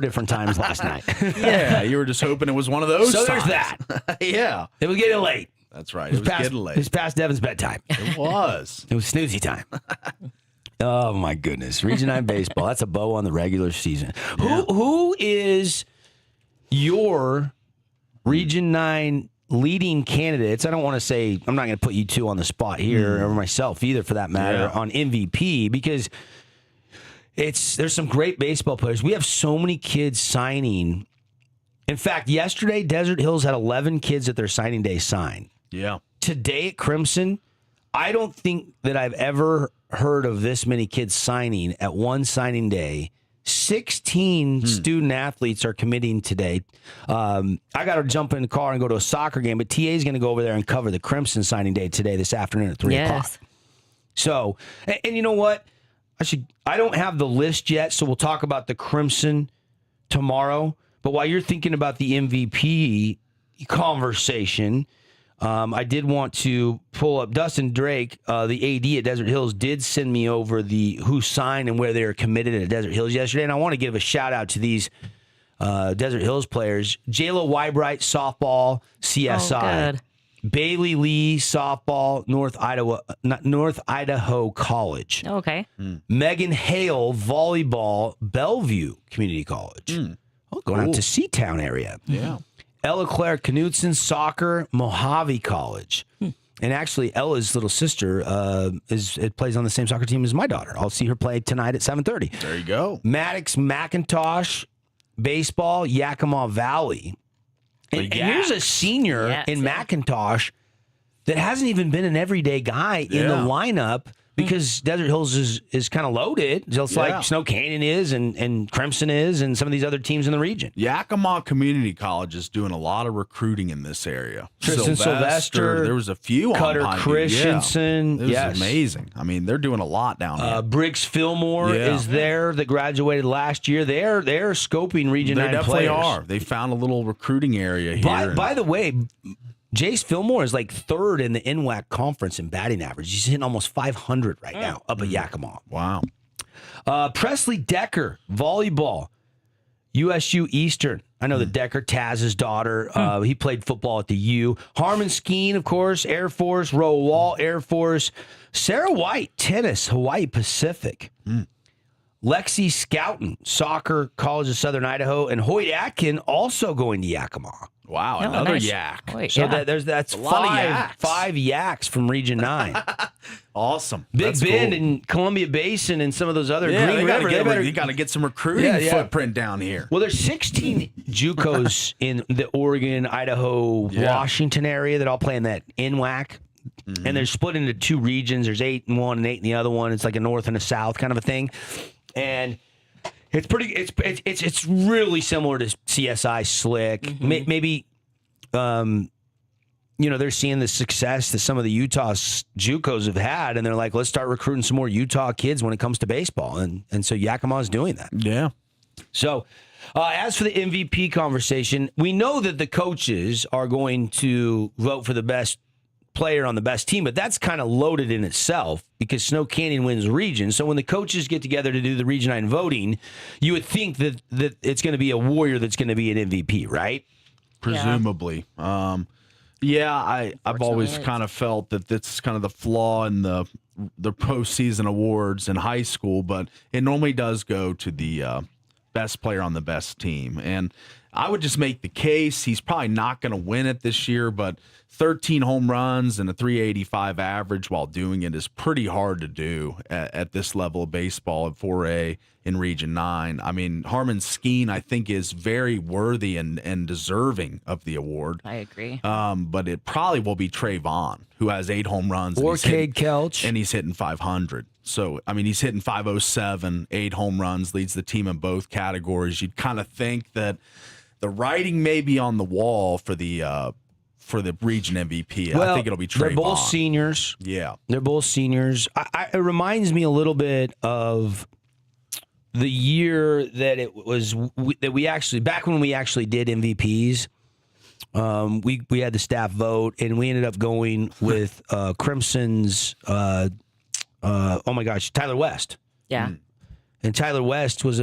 different times last night. Yeah, you were just hoping it was one of those So times. there's that. Yeah. It was getting late. That's right. It was getting late. It was past Devin's bedtime. It was. It was snoozy time. Oh, my goodness. Region 9 baseball. That's a bow on the regular season. Yeah. Who is your Region 9 leading candidates? I don't want to say, I'm not going to put you two on the spot here, or myself either for that matter, on MVP, because there's some great baseball players. We have so many kids signing. In fact, yesterday, Desert Hills had 11 kids at their signing day sign. Yeah. Today at Crimson, I don't think that I've ever heard of this many kids signing at one signing day. 16 student athletes are committing today. I got to jump in the car and go to a soccer game, but TA is going to go over there and cover the Crimson signing day today, this afternoon at 3 o'clock. So, and you know what? I don't have the list yet, so we'll talk about the Crimson tomorrow. But while you're thinking about the MVP conversation, I did want to pull up Dustin Drake, the AD at Desert Hills, did send me over the who signed and where they are committed at Desert Hills yesterday. And I want to give a shout out to these Desert Hills players. Jayla Wybright, softball, CSI. Oh, good. Bailey Lee, softball, North Idaho College. Okay. Megan Hale, volleyball, Bellevue Community College. Oh, going out to Seatown area. Yeah. Ella Claire Knudsen, soccer, Mojave College. And actually, Ella's little sister plays on the same soccer team as my daughter. I'll see her play tonight at 7:30. There you go. Maddox McIntosh, baseball, Yakima Valley. And here's a senior in McIntosh that hasn't even been an everyday guy in the lineup because Desert Hills is kind of loaded, just like Snow Canyon is and Crimson is and some of these other teams in the region. Yakima Community College is doing a lot of recruiting in this area. Tristan Sylvester, there was a few Cutter on Christensen. It was amazing. I mean, they're doing a lot down here. Briggs Fillmore is there that graduated last year. They're scoping Region 9 players. They definitely are. They found a little recruiting area here. By the way, Jace Fillmore is like third in the NWAC conference in batting average. He's hitting almost 500 right now up at Yakima. Wow. Presley Decker, volleyball, USU Eastern. I know the Decker, Taz's daughter. He played football at the U. Harmon Skeen, of course, Air Force. Roe Wall, Air Force. Sarah White, tennis, Hawaii Pacific. Lexi Scouten, soccer, College of Southern Idaho. And Hoyt Atkin also going to Yakima. Wow, another yak. Wait, So that's five yaks from Region 9. Awesome. Big That's Bend cool. and Columbia Basin and some of those other Yeah, Green River. you got to get some recruiting footprint down here. Well, there's 16 JUCOs in the Oregon, Idaho, Washington area that all play in that NWAC. And they're split into two regions. There's 8 in one and 8 in the other one. It's like a north and a south kind of a thing. And it's it's really similar to CSI Slick. Maybe they're seeing the success that some of the Utah JUCOs have had, and they're like, let's start recruiting some more Utah kids when it comes to baseball. And so Yakima is doing that. Yeah. So as for the MVP conversation, we know that the coaches are going to vote for the best player on the best team, but that's kind of loaded in itself because Snow Canyon wins the region. So when the coaches get together to do the Region 9 voting, you would think that it's going to be a Warrior that's going to be an MVP, right? Presumably. I've always kind of felt that that's kind of the flaw in the postseason awards in high school, but it normally does go to the best player on the best team. And I would just make the case he's probably not going to win it this year, but 13 home runs and a 385 average while doing it is pretty hard to do at this level of baseball at 4A in Region 9. I mean, Harmon Skeen, I think, is very worthy and deserving of the award. I agree. But it probably will be Trayvon, who has 8 home runs. Or Cade Kelch. And he's hitting 500. So, I mean, he's hitting 507, 8 home runs, leads the team in both categories. You'd kind of think that the writing may be on the wall for the region MVP. Well, I think it'll be Trayvon. They're both seniors. Yeah. They're both seniors. It reminds me a little bit of the year that it was that we actually, back when we actually did MVPs, we had the staff vote, and we ended up going with Crimson's, oh my gosh, Tyler West. Yeah. And Tyler West was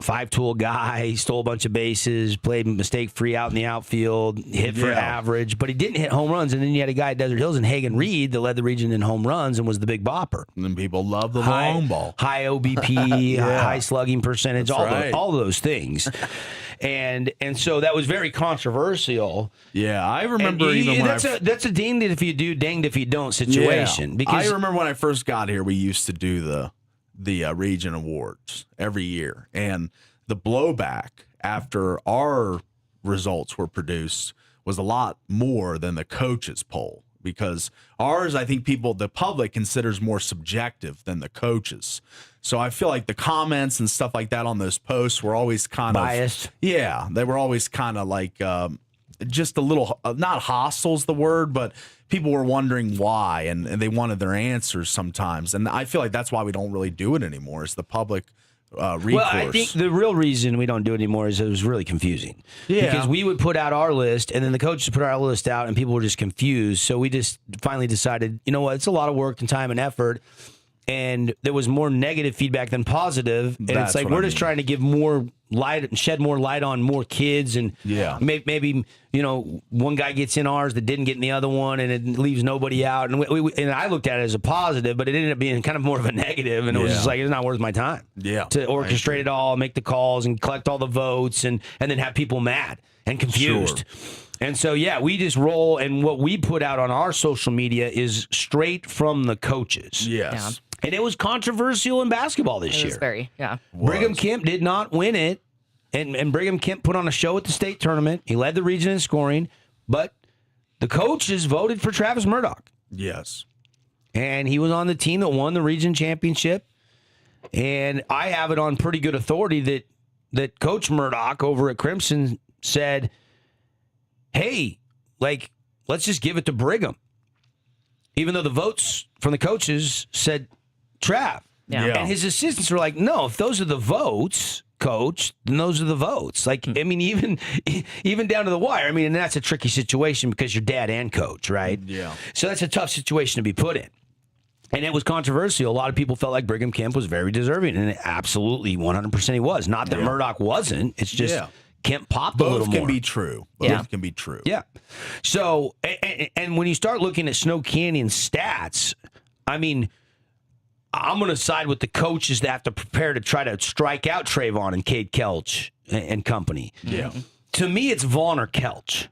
5-tool guy. He stole a bunch of bases, played mistake-free out in the outfield, hit for average, but he didn't hit home runs. And then you had a guy at Desert Hills and Hagen Reed that led the region in home runs and was the big bopper. And then people love the long ball. High OBP, high slugging percentage, all those things. And so that was very controversial. Yeah, I remember that's a danged if you do, danged if you don't situation. Yeah. Because I remember when I first got here, we used to do the region awards every year, and the blowback after our results were produced was a lot more than the coaches poll, because ours, I think the public considers more subjective than the coaches. So I feel like the comments and stuff like that on those posts were always kind of biased. Yeah, they were always kind of like just a little, not hostile the word, but people were wondering why, and they wanted their answers sometimes. And I feel like that's why we don't really do it anymore, is the public recourse. Well, I think the real reason we don't do it anymore is it was really confusing. Yeah. Because we would put out our list, and then the coaches put our list out, and people were just confused. So we just finally decided, you know what, it's a lot of work and time and effort. And there was more negative feedback than positive. And it's like, we're just trying to give more light and shed more light on more kids. And maybe, one guy gets in ours that didn't get in the other one, and it leaves nobody out. And and I looked at it as a positive, but it ended up being kind of more of a negative. And it was just like, it's not worth my time to orchestrate it all, make the calls and collect all the votes and then have people mad and confused. Sure. And so, we just roll. And what we put out on our social media is straight from the coaches. Yes. Yeah. And it was controversial in basketball this year. It was very, Brigham Kemp did not win it, and Brigham Kemp put on a show at the state tournament. He led the region in scoring, but the coaches voted for Travis Murdoch. Yes. And he was on the team that won the region championship. And I have it on pretty good authority that Coach Murdoch over at Crimson said, hey, let's just give it to Brigham. Even though the votes from the coaches said Trav. Yeah. And his assistants were like, no, if those are the votes, coach, then those are the votes. I mean, even down to the wire. I mean, and that's a tricky situation because you're dad and coach, right? Yeah. So that's a tough situation to be put in. And it was controversial. A lot of people felt like Brigham Kemp was very deserving, and absolutely 100% he was. Not that Murdoch wasn't. It's just Kemp popped a little more. Both can be true. Both can be true. Yeah. So, and when you start looking at Snow Canyon stats, I mean, I'm going to side with the coaches that have to prepare to try to strike out Trayvon and Cade Kelch and company. Yeah. To me, it's Vaughn or Kelch.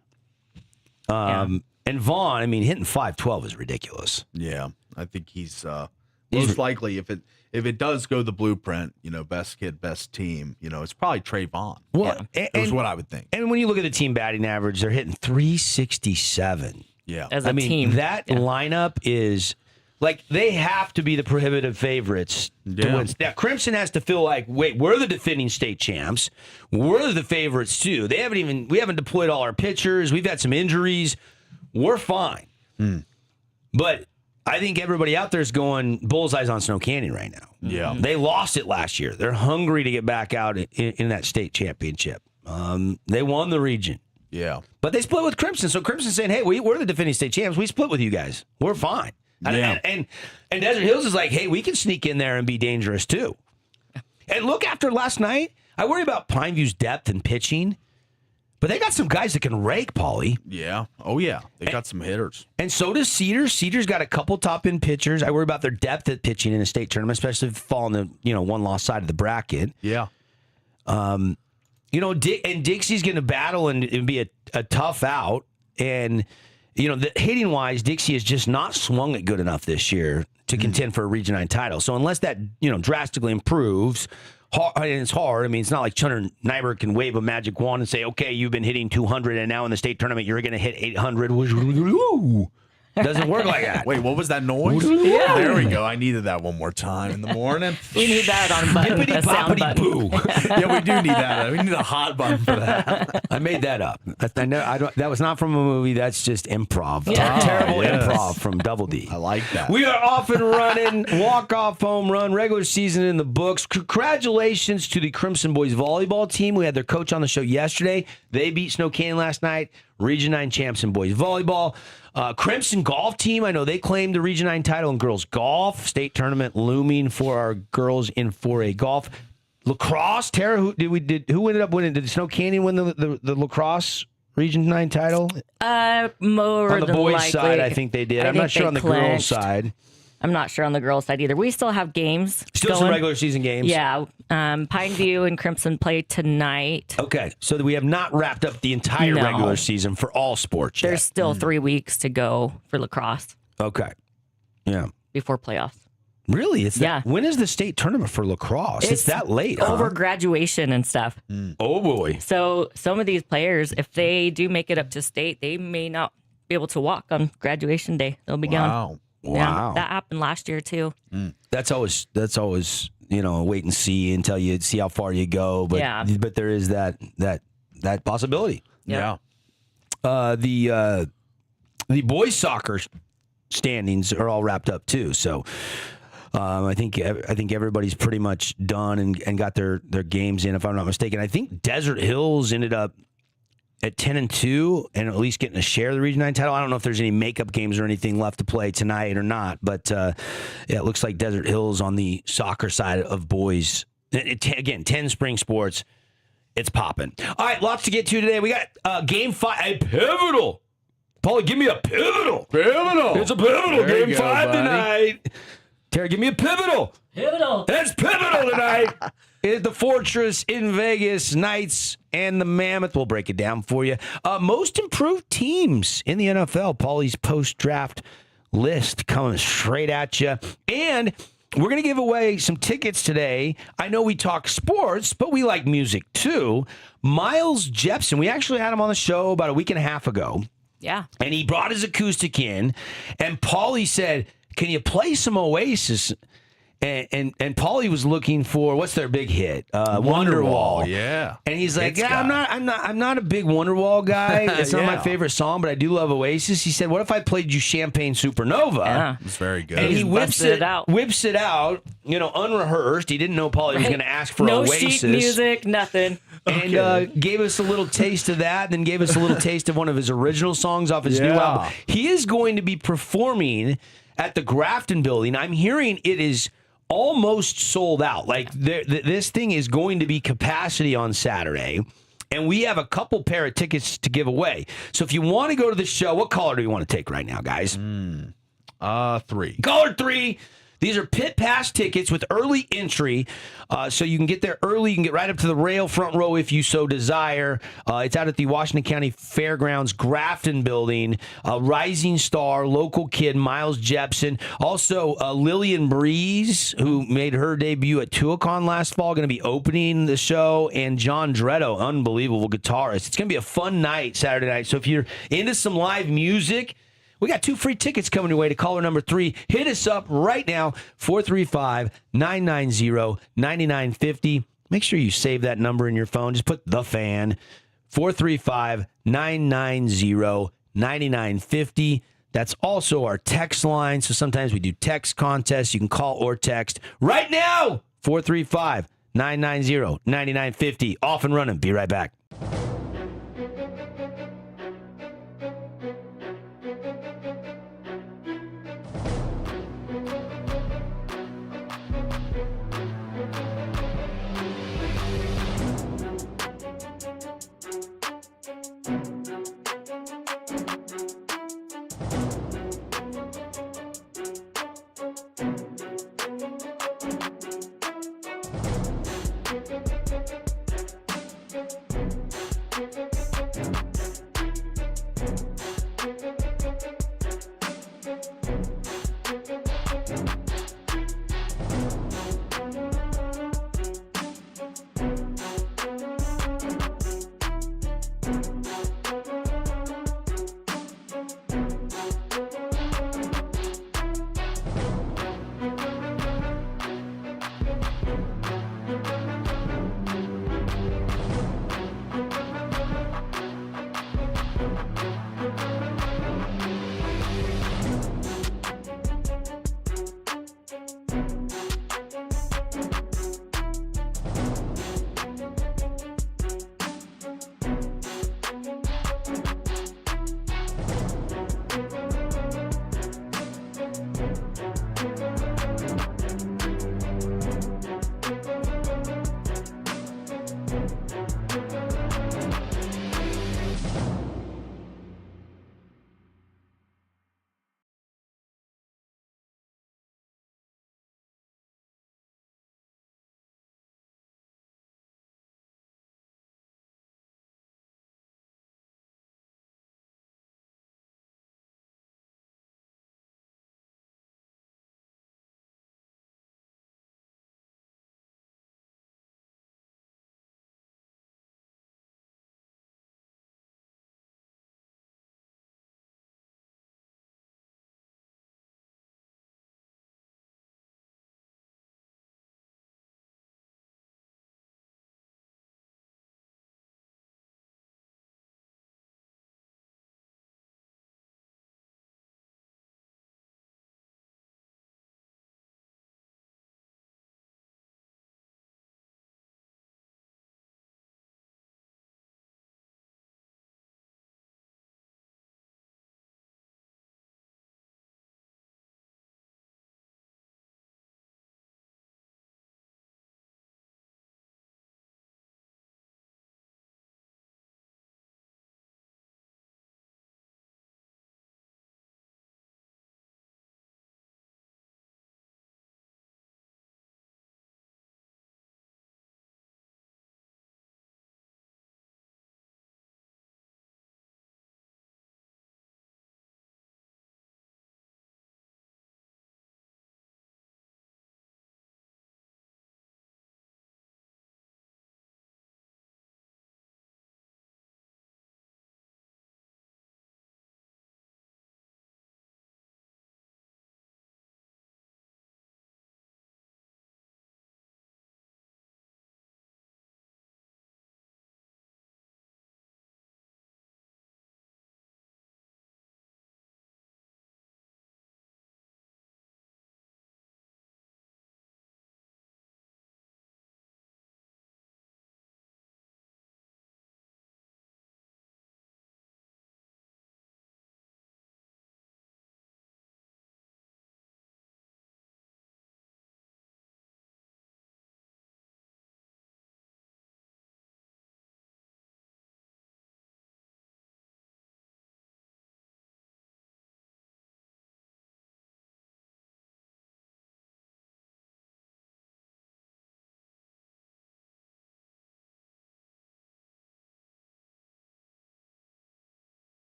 And Vaughn, I mean, hitting 512 is ridiculous. Yeah. I think he's most likely, if it does go the blueprint, best kid, best team, it's probably Trayvon. Well, is what I would think. And when you look at the team batting average, they're hitting 367. Yeah. As a team. That lineup is like, they have to be the prohibitive favorites to win. Now, Crimson has to feel like, wait, we're the defending state champs. We're the favorites too. We haven't deployed all our pitchers. We've had some injuries. We're fine. But I think everybody out there is going bullseyes on Snow Canyon right now. Yeah. They lost it last year. They're hungry to get back out in that state championship. They won the region. Yeah. But they split with Crimson. So Crimson's saying, hey, we're the defending state champs. We split with you guys. We're fine. Yeah. And Desert Hills is like, hey, we can sneak in there and be dangerous too. And look, after last night, I worry about Pineview's depth and pitching. But they got some guys that can rake, Paulie. Yeah. Oh, yeah. They got some hitters. And so does Cedars. Cedars got a couple top-end pitchers. I worry about their depth at pitching in a state tournament, especially if they fall on the one-loss side of the bracket. Yeah. And Dixie's going to battle and be a tough out. And, hitting-wise, Dixie has just not swung it good enough this year to contend for a Region 9 title. So unless that, drastically improves, and it's hard. I mean, it's not like Chunner Nyberg can wave a magic wand and say, okay, you've been hitting 200, and now in the state tournament, you're going to hit 800. Doesn't work like that. Wait, what was that noise? Yeah. There we go. I needed that one more time in the morning. We need that on a sound button. Boo. Yeah, we do need that. We need a hot button for that. I made that up. That was not from a movie. That's just improv. Yeah. Terrible improv from Double D. I like that. We are off and running. Walk-off home run. Regular season in the books. Congratulations to the Crimson Boys volleyball team. We had their coach on the show yesterday. They beat Snow Canyon last night. Region 9 champs in boys volleyball. Crimson golf team, I know they claimed the Region 9 title in girls golf. State tournament looming for our girls in 4A golf. Lacrosse, Tara, who ended up winning? Did Snow Canyon win the lacrosse Region 9 title? More on the than boys' likely. side, I think they did. I'm not sure on the girls' side. I'm not sure on the girls' side either. We still have games. Still some regular season games. Yeah. Pineview and Crimson play tonight. Okay. So we have not wrapped up the entire regular season for all sports yet. There's still 3 weeks to go for lacrosse. Okay. Yeah. Before playoffs. Really? When is the state tournament for lacrosse? It's that late, over graduation and stuff. Oh, boy. So some of these players, if they do make it up to state, they may not be able to walk on graduation day. They'll be gone. Wow. Yeah, that happened last year too. That's always wait and see until you see how far you go. But there is that possibility. Yeah. The boys soccer standings are all wrapped up too. So I think everybody's pretty much done and got their games in, if I'm not mistaken. I think Desert Hills ended up at 10-2 and at least getting a share of the Region 9 title. I don't know if there's any makeup games or anything left to play tonight or not, but it looks like Desert Hills on the soccer side of boys. Again, 10 spring sports. It's popping. All right, lots to get to today. We got Game 5, a pivotal. Paulie, give me a pivotal. Pivotal. It's a pivotal. There Game 5 tonight. Tara, give me a pivotal. Pivotal. That's pivotal tonight. It's the Fortress in Vegas, Knights and the Mammoth. We'll break it down for you. Most improved teams in the NFL. Paulie's post-draft list coming straight at you. And we're going to give away some tickets today. I know we talk sports, but we like music too. Miles Jepson, we actually had him on the show about a week and a half ago. Yeah. And he brought his acoustic in, and Paulie said, can you play some Oasis? And Paulie was looking for, what's their big hit? Wonderwall. Yeah. And he's like, I'm not a big Wonderwall guy. It's not my favorite song, but I do love Oasis. He said, what if I played you Champagne Supernova? Yeah. It's very good. And he whips it out, unrehearsed. He didn't know Paulie was going to ask for Oasis. No sheet music, nothing. And gave us a little taste of that, then gave us a little taste of one of his original songs off his new album. He is going to be performing at the Grafton Building. I'm hearing it is almost sold out. Like this thing is going to be capacity on Saturday, and we have a couple pair of tickets to give away. So if you want to go to the show, what caller do you want to take right now, guys? 3. Caller 3. These are pit pass tickets with early entry, so you can get there early. You can get right up to the rail front row if you so desire. It's out at the Washington County Fairgrounds Grafton Building. Rising star, local kid, Miles Jepson. Also, Lillian Breeze, who made her debut at Tuacahn last fall, going to be opening the show. And John Dretto, unbelievable guitarist. It's going to be a fun night, Saturday night. So if you're into some live music, we got 2 free tickets coming your way to caller number 3. Hit us up right now, 435-990-9950. Make sure you save that number in your phone. Just put The Fan, 435-990-9950. That's also our text line. So sometimes we do text contests. You can call or text right now, 435-990-9950. Off and running. Be right back.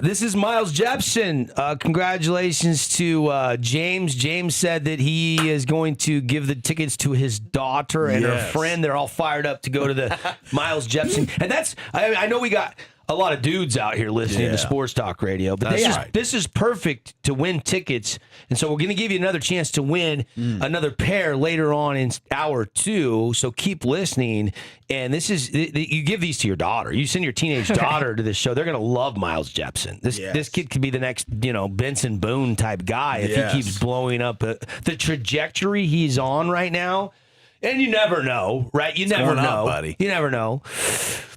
This is Miles Jepson. Congratulations to James. James said that he is going to give the tickets to his daughter and her friend. They're all fired up to go to the Miles Jepson. And I know we got a lot of dudes out here listening to Sports Talk Radio, but this is perfect to win tickets. And so we're going to give you another chance to win another pair later on in hour 2. So keep listening. And you give these to your daughter. You send your teenage daughter to this show. They're going to love Miles Jepson. This kid could be the next, Benson Boone type guy if he keeps blowing up the trajectory he's on right now. And you never know, right? You never know, buddy. You never know.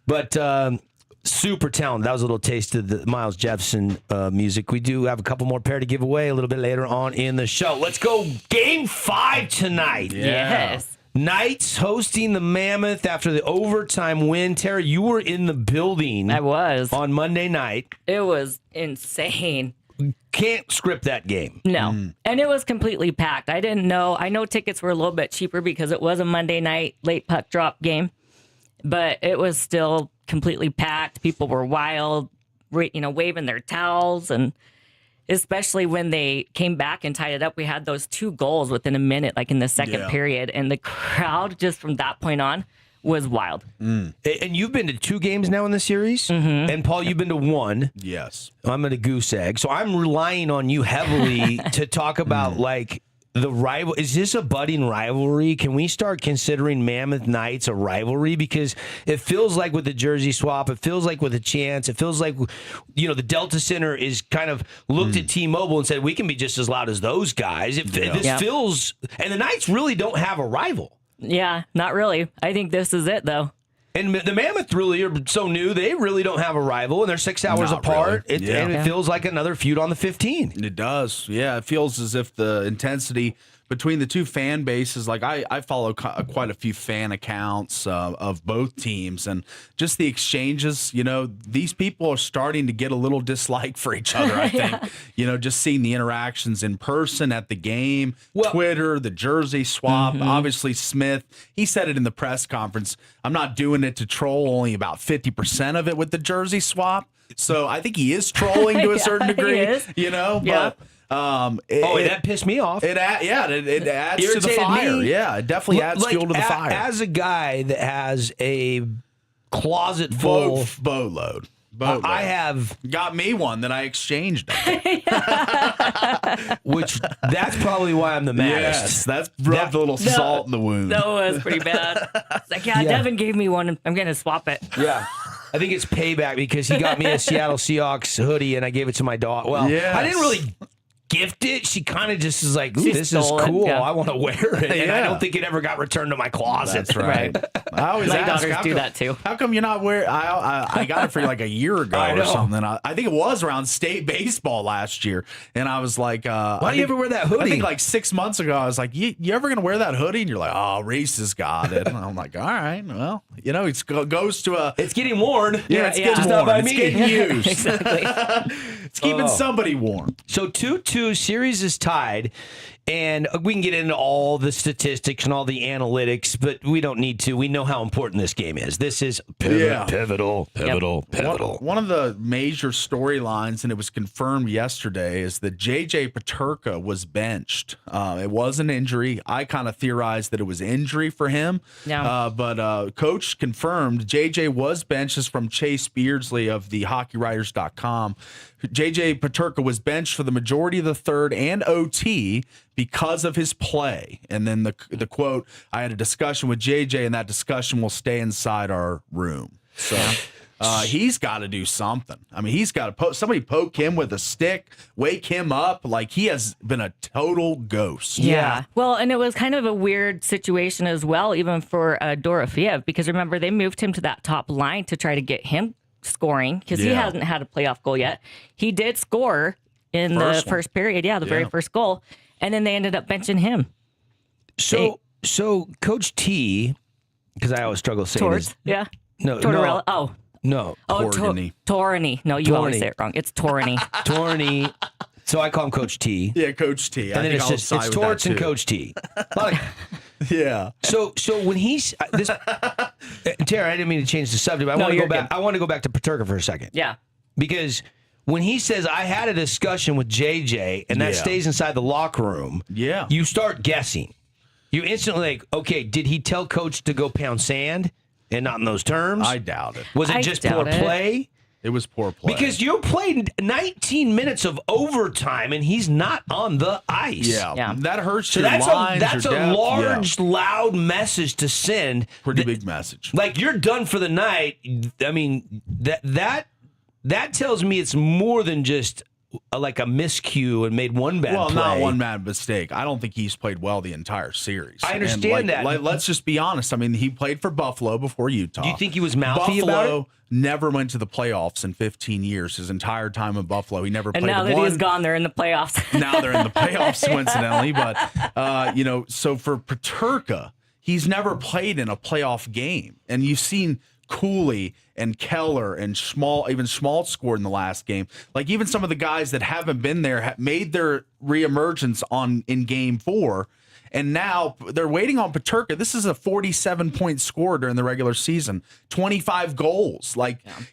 But super talented. That was a little taste of the Miles Jepson music. We do have a couple more pair to give away a little bit later on in the show. Let's go Game 5 tonight. Yes. Knights hosting the Mammoth after the overtime win. Tara, you were in the building. I was. On Monday night. It was insane. Can't script that game. No. And it was completely packed. I didn't know. I know tickets were a little bit cheaper because it was a Monday night late puck drop game, but it was still completely packed. People were wild, waving their towels, and especially when they came back and tied it up, we had those 2 goals within a minute, like in the second period, and the crowd just from that point on was wild. And you've been to 2 games now in the series, and Paul, you've been to 1. Yes. I'm at a goose egg, so I'm relying on you heavily to talk about like the rival. Is this a budding rivalry? Can we start considering Mammoth Knights a rivalry? Because it feels like with the jersey swap, it feels like with a chance, it feels like, the Delta Center is kind of looked at T-Mobile and said, we can be just as loud as those guys. This feels, and the Knights really don't have a rival. Yeah, not really. I think this is it, though. And the Mammoth really are so new, they really don't have a rival, and they're 6 hours apart. Really. And it feels like another feud on the 15. It does. Yeah, it feels as if the intensity between the 2 fan bases, like I follow quite a few fan accounts of both teams, and just the exchanges, these people are starting to get a little dislike for each other, I think. Just seeing the interactions in person at the game, Twitter, the jersey swap, obviously Smith, he said it in the press conference, I'm not doing it to troll, only about 50% of it with the jersey swap. So I think he is trolling to a certain degree, but that pissed me off. It adds to the fire. Me. Yeah, it definitely adds fuel to the fire. As a guy that has a closet full boatload. I have got me one that I exchanged. Which that's probably why I'm the maddest. Yes, that's rubbed a little salt in the wound. That was pretty bad. It's like, Devin gave me one. I'm going to swap it. Yeah. I think it's payback because he got me a Seattle Seahawks hoodie and I gave it to my daughter. Well, I didn't really gift it. She kind of just is like, ooh, this is cool. I want to wear it. And I don't think it ever got returned to my closet. That's right. I always my ask, daughters do that too. How come you're not wearing? I got it for you like a year ago or something. I think it was around state baseball last year, and I was like, why do you ever wear that hoodie? I think like 6 months ago, I was like, you ever gonna wear that hoodie? And you're like, oh, Reese has got it. And I'm like, all right, well, it goes to a. It's getting worn. Yeah, it's getting worn. It's getting used. Exactly. It's keeping somebody warm. So 2-2 series is tied, and we can get into all the statistics and all the analytics, but we don't need to. We know how important this game is. This is pivotal. One of the major storylines, and it was confirmed yesterday, is that JJ Peterka was benched. It was an injury. I kind of theorized that it was injury for him. Yeah. But coach confirmed JJ was benched. This is from Chase Beardsley of the HockeyWriters.com. JJ Peterka was benched for the majority of the third and OT because of his play. And then the quote, I had a discussion with JJ, and that discussion will stay inside our room. So he's got to do something. I mean, he's got to somebody poke him with a stick, wake him up. Like, he has been a total ghost. Yeah. Well, and it was kind of a weird situation as well, even for Dorofeev, because remember, they moved him to that top line to try to get him scoring because he hasn't had a playoff goal yet. He did score in the first period. Yeah, the very first goal. And then they ended up benching him. So Coach T, because I always struggle saying this. Yeah. No. Tortorella. No. Torrini. No, you always say it wrong. It's Torrini. Torrini. So I call him Coach T. Yeah, Coach T. And then it's Torts and Coach T. Yeah. So when he's this, Tara, I didn't mean to change the subject. But I want to go back. I want to go back to Peterka for a second. Yeah. Because when he says, I had a discussion with JJ, and that stays inside the locker room, you start guessing. You instantly like, okay, did he tell coach to go pound sand and not in those terms? I doubt it. Was it just poor play? It was poor play. Because you played 19 minutes of overtime, and he's not on the ice. Yeah. That hurts So your that's lines, that's your a depth. large, loud message to send. Pretty big message. Like, you're done for the night. I mean, that tells me it's more than just like a miscue and made one bad play. Not one bad mistake. I don't think he's played well the entire series. I understand that. Let's just be honest. I mean, he played for Buffalo before Utah. Do you think he was mouthy about it? Buffalo never went to the playoffs in 15 years. His entire time in Buffalo, he never played. And now that he's gone, they're in the playoffs. Now they're in the playoffs, coincidentally. But so for Peterka, he's never played in a playoff game, and you've seen Cooley and Keller and even Schmaltz scored in the last game. Like, even some of the guys that haven't been there have made their reemergence in game 4. And now they're waiting on Peterka. This is a 47-point scorer during the regular season, 25 goals.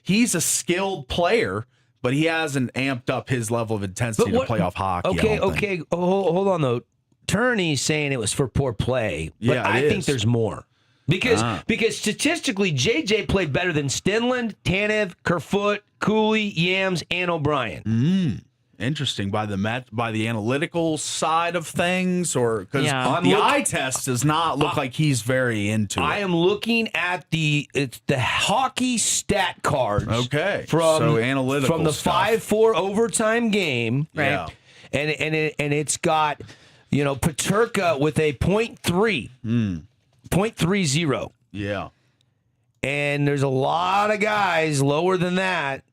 He's a skilled player, but he hasn't amped up his level of intensity to playoff hockey. Okay. Hold on, though. Turney's saying it was for poor play, but I think there's more. Because statistically, JJ played better than Stenlund, Tanev, Kerfoot, Cooley, Yams, and O'Brien. Interesting. By the analytical side of things, or because the eye test does not look like he's very into it. I am looking at the hockey stat cards. Okay, from analytical from the stuff. 5-4 overtime game, right? Yeah. And it's got Peterka with a 0.3. 0.30. Yeah. And there's a lot of guys lower than that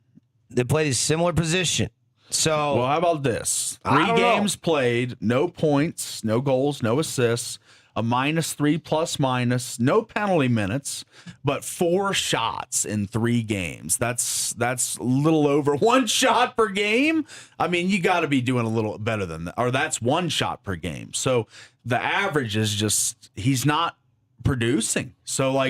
play a similar position. So, well, how about this? 3 games played, no points, no goals, no assists, a -3 plus-minus, no penalty minutes, but 4 shots in 3 games. That's a little over 1 shot per game. I mean, you got to be doing a little better than that, or that's 1 shot per game. So the average is just, he's not producing. So,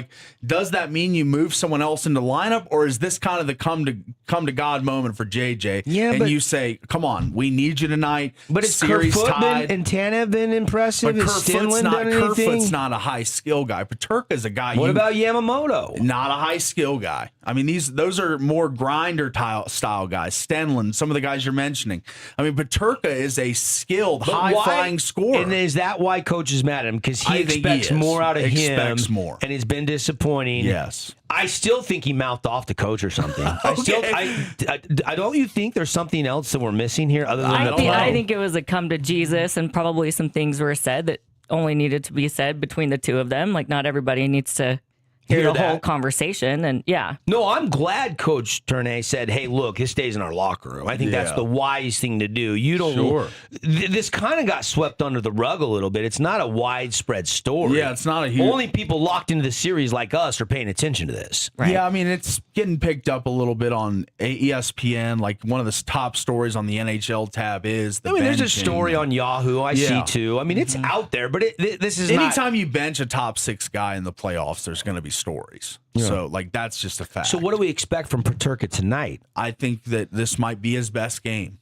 does that mean you move someone else into the lineup, or is this kind of the come to God moment for JJ? Yeah, and you say, "Come on, we need you tonight." But it's Kerfoot and Tanev been impressive. But Kerfoot's Kerfoot's not a high skill guy. Peterka is a guy. What about Yamamoto? Not a high skill guy. I mean, those are more grinder style guys. Stenlund, some of the guys you're mentioning. I mean, Peterka is a skilled, high flying scorer. And is that why coach is mad at him? Because he expects more out of him. Expects more. And he's been disappointing. Yes. I still think he mouthed off the coach or something. I don't you think there's something else that we're missing here other than I think it was a come to Jesus, and probably some things were said that only needed to be said between the two of them. Like, not everybody needs to hear the whole conversation. And no, I'm glad Coach Turney said, "Hey, look, this stays in our locker room." I think that's the wise thing to do. You don't. Sure. This kind of got swept under the rug a little bit. It's not a widespread story. Yeah, it's not a huge. Only people locked into the series like us are paying attention to this. Right. Yeah, I mean, it's getting picked up a little bit on ESPN. Like, one of the top stories on the NHL tab is the there's a story on Yahoo I see too. I mean, it's out there, but this is anytime you bench a top 6 guy in the playoffs, there's going to be stories. Yeah. So, that's just a fact. So, what do we expect from Peterka tonight? I think that this might be his best game.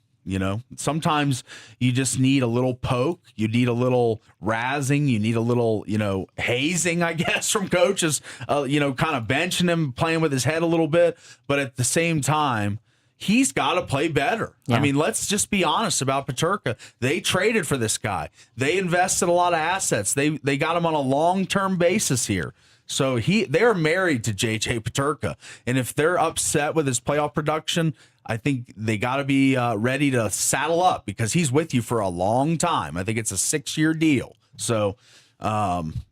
Sometimes you just need a little poke. You need a little razzing. You need a little, hazing, I guess, from coaches, kind of benching him, playing with his head a little bit. But at the same time, he's got to play better. Yeah. I mean, let's just be honest about Peterka. They traded for this guy. They invested a lot of assets. They got him on a long-term basis here. So they're married to JJ Peterka. And if they're upset with his playoff production, I think they got to be ready to saddle up, because he's with you for a long time. I think it's a 6-year deal. So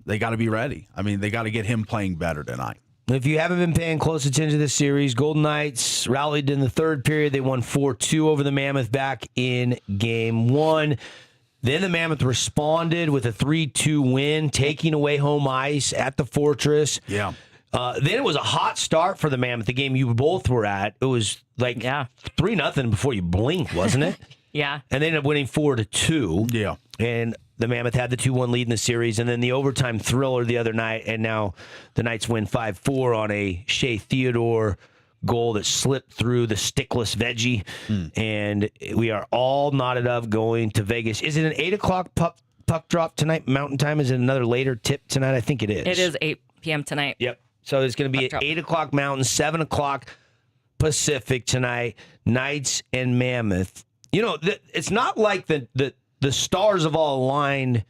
they got to be ready. I mean, they got to get him playing better tonight. If you haven't been paying close attention to this series, Golden Knights rallied in the 3rd period. They won 4-2 over the Mammoth back in Game 1. Then the Mammoth responded with a 3-2 win, taking away home ice at the Fortress. Yeah. Then it was a hot start for the Mammoth, the game you both were at. It was 3-0 before you blinked, wasn't it? Yeah. And they ended up winning 4-2. Yeah. And the Mammoth had the 2-1 lead in the series, and then the overtime thriller the other night, and now the Knights win 5-4 on a Shea Theodore goal that slipped through the stickless veggie, and we are all knotted up going to Vegas. Is it an 8 o'clock puck drop tonight, Mountain Time? Is it another later tip tonight? I think it is. It is 8 p.m. tonight. Yep. So it's going to be at 8 o'clock Mountain, 7 o'clock Pacific tonight, Knights and Mammoth. You know, it's not like the stars have all aligned.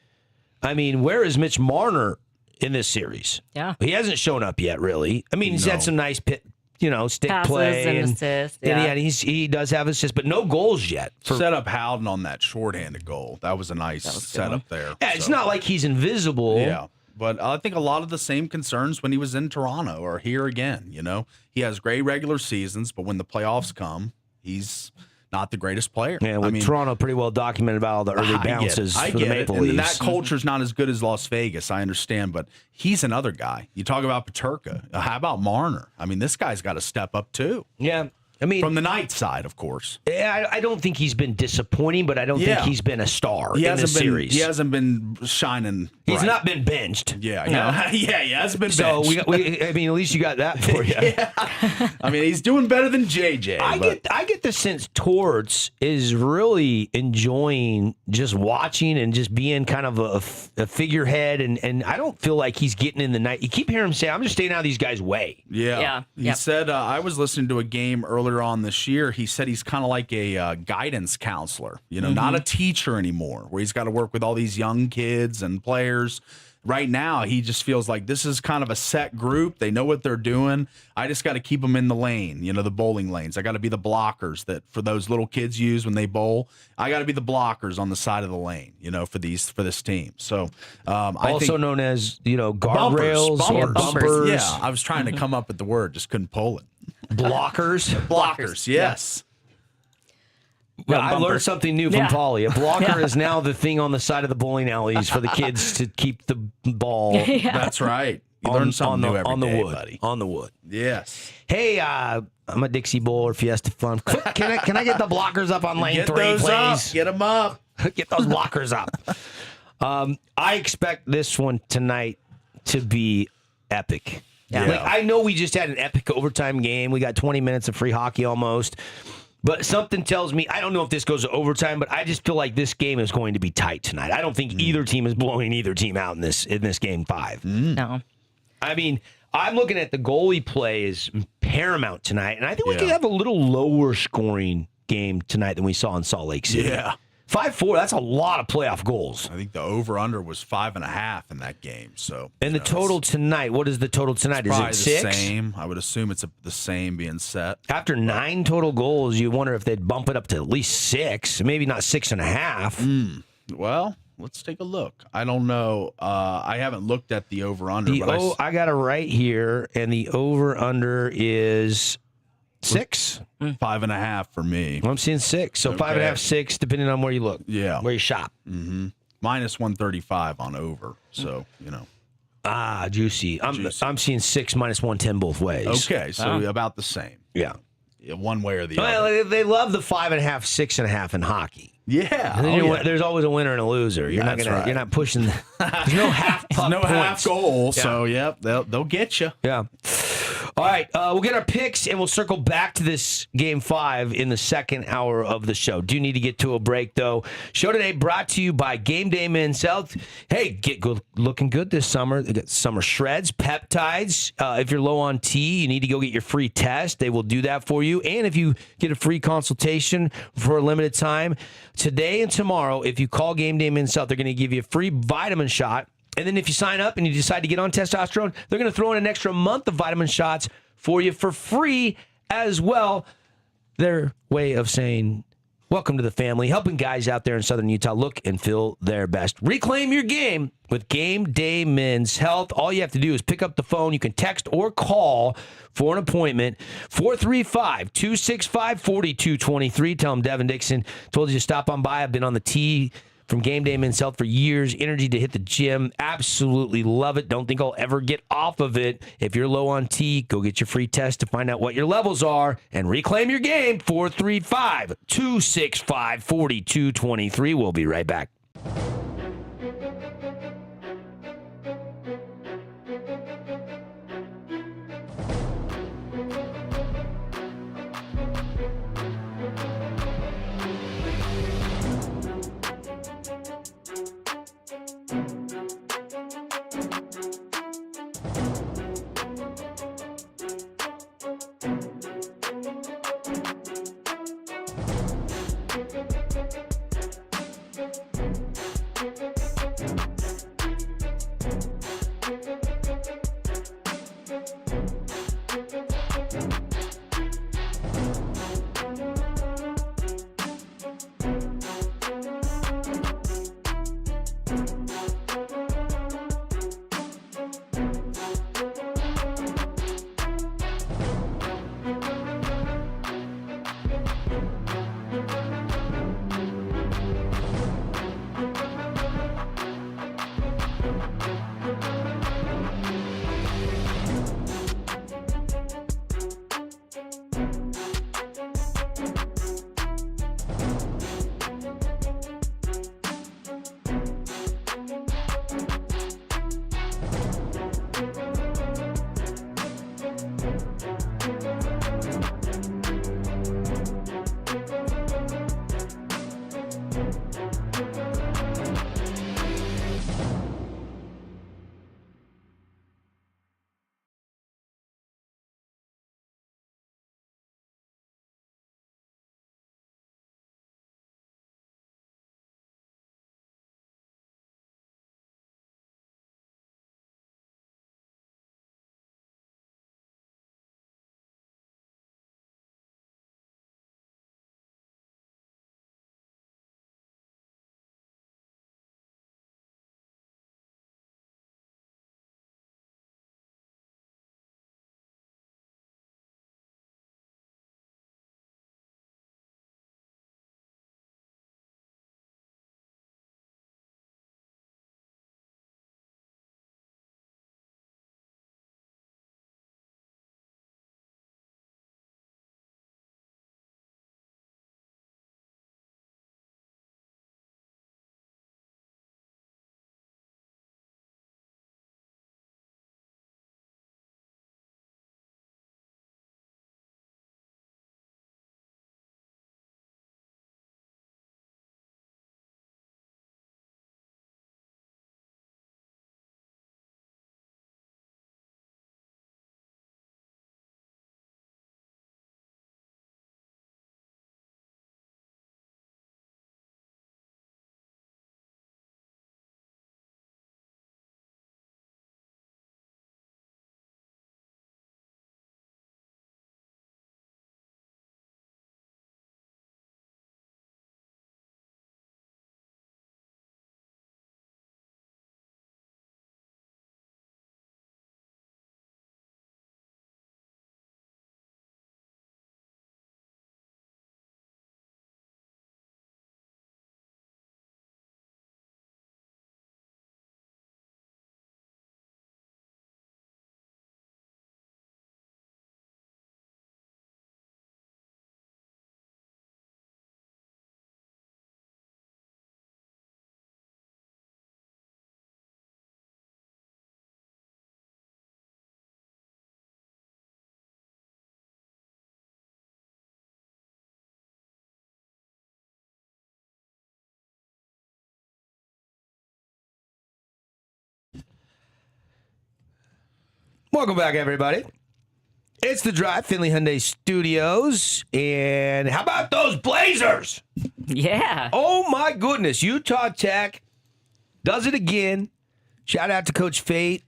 I mean, where is Mitch Marner in this series? Yeah. He hasn't shown up yet, really. I mean, he's had some nice stick Passes play and assists. And he does have assists, but no goals yet. Set up Howden on that shorthanded goal. That was a nice setup there. Yeah, it's not like he's invisible. Yeah. But I think a lot of the same concerns when he was in Toronto are here again. You know, he has great regular seasons, but when the playoffs come, he's not the greatest player. Yeah, with Toronto pretty well documented about all the early bounces for the Maple Leafs. And that culture's not as good as Las Vegas, I understand, but he's another guy. You talk about Peterka. How about Marner? I mean, this guy's got to step up too. Yeah. I mean, from the Knights side, of course. Yeah, I don't think he's been disappointing, but I don't think he's been a star in this series. He hasn't been shining. He's not been benched. Yeah, he hasn't been benched. So I mean, at least you got that for you. I mean, he's doing better than JJ. I get the sense Torts is really enjoying just watching and just being kind of a figurehead, and I don't feel like he's getting in the night. You keep hearing him say, "I'm just staying out of these guys' way." Yeah. He said, I was listening to a game earlier on this year. He said he's kind of like a guidance counselor, not a teacher anymore, where he's got to work with all these young kids and players. Right now, he just feels like this is kind of a set group. They know what they're doing. I just got to keep them in the lane, the bowling lanes. I got to be the blockers that for those little kids use when they bowl. I got to be the blockers on the side of the lane, for this team. So I think known as guardrails or bumpers. Yeah, I was trying to come up with the word, just couldn't pull it. Blockers, yes. Well, I learned something new from Polly. A blocker is now the thing on the side of the bowling alleys for the kids to keep the ball. That's right. You learn something new every day, wood, buddy. On the wood. Yes. Hey, I'm a Dixie Bowler Fiesta Fun. Can I get the blockers up on lane 3, please? Up. Get them up. Get those blockers up. I expect this one tonight to be epic. Yeah. Like, I know we just had an epic overtime game. We got 20 minutes of free hockey almost. But something tells me, I don't know if this goes to overtime, but I just feel like this game is going to be tight tonight. I don't think either team is blowing either team out in this game 5. No. I mean, I'm looking at the goalie play is paramount tonight, and I think we could have a little lower scoring game tonight than we saw in Salt Lake City. Yeah. 5-4, that's a lot of playoff goals. I think the over-under was 5.5 in that game. So, and the total tonight, what is the total tonight? Is it 6? The same. I would assume it's the same being set. After 9 total goals, you wonder if they'd bump it up to at least 6, maybe not 6.5. Well, let's take a look. I don't know. I haven't looked at the over-under. I got it right here, and the over-under is 6. 5.5 for me. I'm seeing 6. So 5.5, 6, depending on where you look. Yeah. Where you shop. Mm-hmm. Minus 135 on over. So, Juicy. I'm seeing 6 minus 110 both ways. Okay. So about the same. Yeah. One way or the other. other. They love the 5.5, 6.5 in hockey. Yeah. There's always a winner and a loser. You're not pushing. There's no half puck no points. Half goal. Yeah. So they'll get you. Yeah. All right, we'll get our picks, and we'll circle back to this Game 5 in the second hour of the show. Do need to get to a break, though. Show today brought to you by Game Day Men's Health. Hey, get good, looking good this summer. They got summer shreds, peptides. If you're low on T, you need to go get your free test. They will do that for you. And if you get a free consultation for a limited time, today and tomorrow, if you call Game Day Men's Health, they're going to give you a free vitamin shot. And then if you sign up and you decide to get on testosterone, they're going to throw in an extra month of vitamin shots for you for free as well. Their way of saying, welcome to the family, helping guys out there in Southern Utah look and feel their best. Reclaim your game with Game Day Men's Health. All you have to do is pick up the phone. You can text or call for an appointment. 435-265-4223. Tell them Devin Dixon told you to stop on by. I've been on the tee from Game Day Men's Health for years. Energy to hit the gym. Absolutely love it. Don't think I'll ever get off of it. If you're low on T, go get your free test to find out what your levels are and reclaim your game. 435-265-4223. We'll be right back. Welcome back, everybody. It's The Drive, Finley Hyundai Studios. And how about those Blazers? Yeah. Oh, my goodness. Utah Tech does it again. Shout out to Coach Fate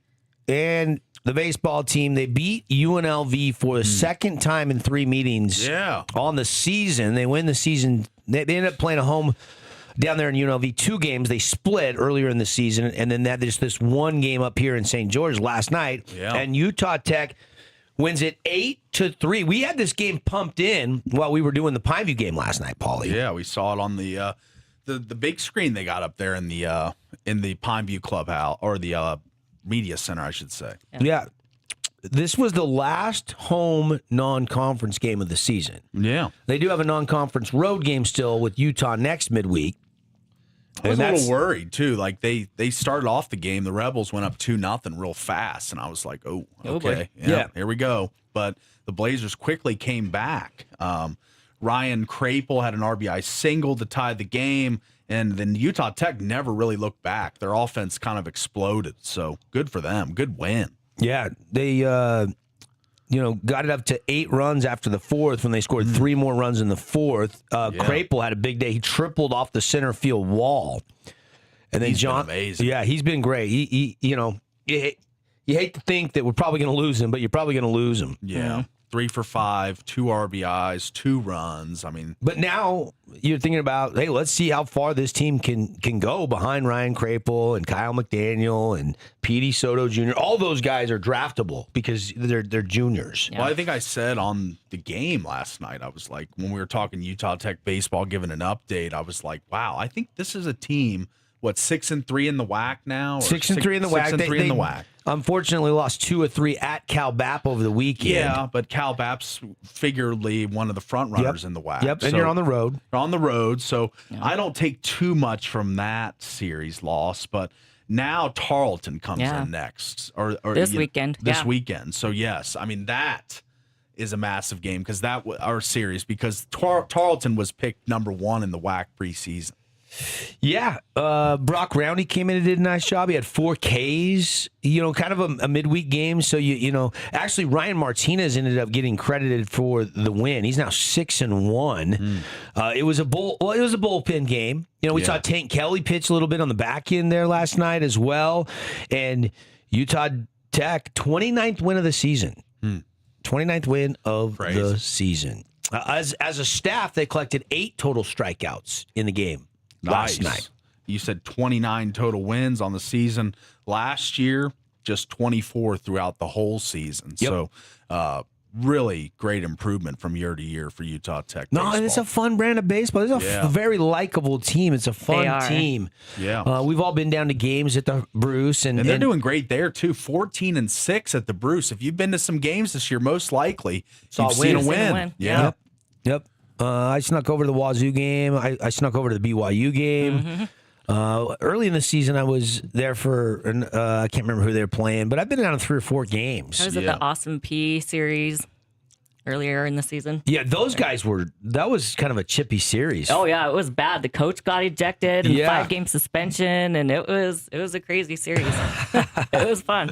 and the baseball team. They beat UNLV for the second time in 3 meetings on the season. They win the season. They ended up playing a home down there in UNLV 2 games. They split earlier in the season, and then there's this 1 game up here in St. George last night. Yeah. And Utah Tech wins it 8-3. We had this game pumped in while we were doing the Pineview game last night, Paulie. Yeah, we saw it on the big screen they got up there in the Pineview clubhouse, or the media center, I should say. Yeah. This was the last home non-conference game of the season. Yeah. They do have a non-conference road game still with Utah next midweek. I was a little worried, too. Like, they started off the game. The Rebels went up 2-0 real fast, and I was like, oh, okay. Yeah. Here we go. But the Blazers quickly came back. Ryan Crapel had an RBI single to tie the game, and then Utah Tech never really looked back. Their offense kind of exploded, so good for them. Good win. Yeah, they got it up to 8 runs after the 4th when they scored 3 more runs in the 4th. Crapel had a big day. He tripled off the center field wall. And then He's been amazing. Yeah, he's been great. He you hate to think that we're probably going to lose him, but you're probably going to lose him. Yeah. 3 for 5, 2 RBIs, 2 runs. I mean, but now you're thinking about, hey, let's see how far this team can go behind Ryan Crapel and Kyle McDaniel and Petey Soto Jr. All those guys are draftable because they're juniors. Well, I think I said on the game last night, I was like, when we were talking Utah Tech baseball, giving an update, I was like, wow, I think this is a team. What, 6-3 in the WAC now? 6-3 in the WAC. 6-3 in the WAC. Unfortunately, lost 2 of 3 at Cal Bap over the weekend. Yeah, but Cal Bap's figuratively one of the front runners in the WAC. Yep, and you're on the road. You're on the road, so I don't take too much from that series loss. But now Tarleton comes in next, or this weekend. This weekend. So yes, I mean that is a massive game because our series because Tarleton was picked number 1 in the WAC preseason. Yeah, Brock Rowney came in and did a nice job. He had 4 Ks, kind of a midweek game. So, actually Ryan Martinez ended up getting credited for the win. He's now 6-1. It was a bullpen game. We saw Tank Kelly pitch a little bit on the back end there last night as well. And Utah Tech, 29th win of the season. 29th win of the season. As a staff, they collected 8 total strikeouts in the game. Last night. You said 29 total wins on the season. Last year, just 24 throughout the whole season. Yep. So, really great improvement from year to year for Utah Tech. No, baseball. it's a fun brand of baseball. It's a very likable team. It's a fun team. Yeah. We've all been down to games at the Bruce. And they're doing great there, too. 14-6 at the Bruce. If you've been to some games this year, most likely you've seen a win. Yeah. Yep. I snuck over to the Wazoo game. I snuck over to the BYU game. Early in the season, I was there for, I can't remember who they were playing, but I've been down to 3 or 4 games. I was at the Awesome P series earlier in the season. Yeah, those guys that was kind of a chippy series. Oh, yeah, it was bad. The coach got ejected and 5-game suspension, and it was a crazy series. It was fun.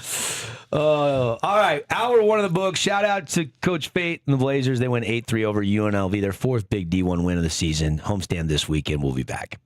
All right, hour 1 of the book. Shout out to Coach Fate and the Blazers. They went 8-3 over UNLV, their 4th big D1 win of the season. Homestand this weekend. We'll be back.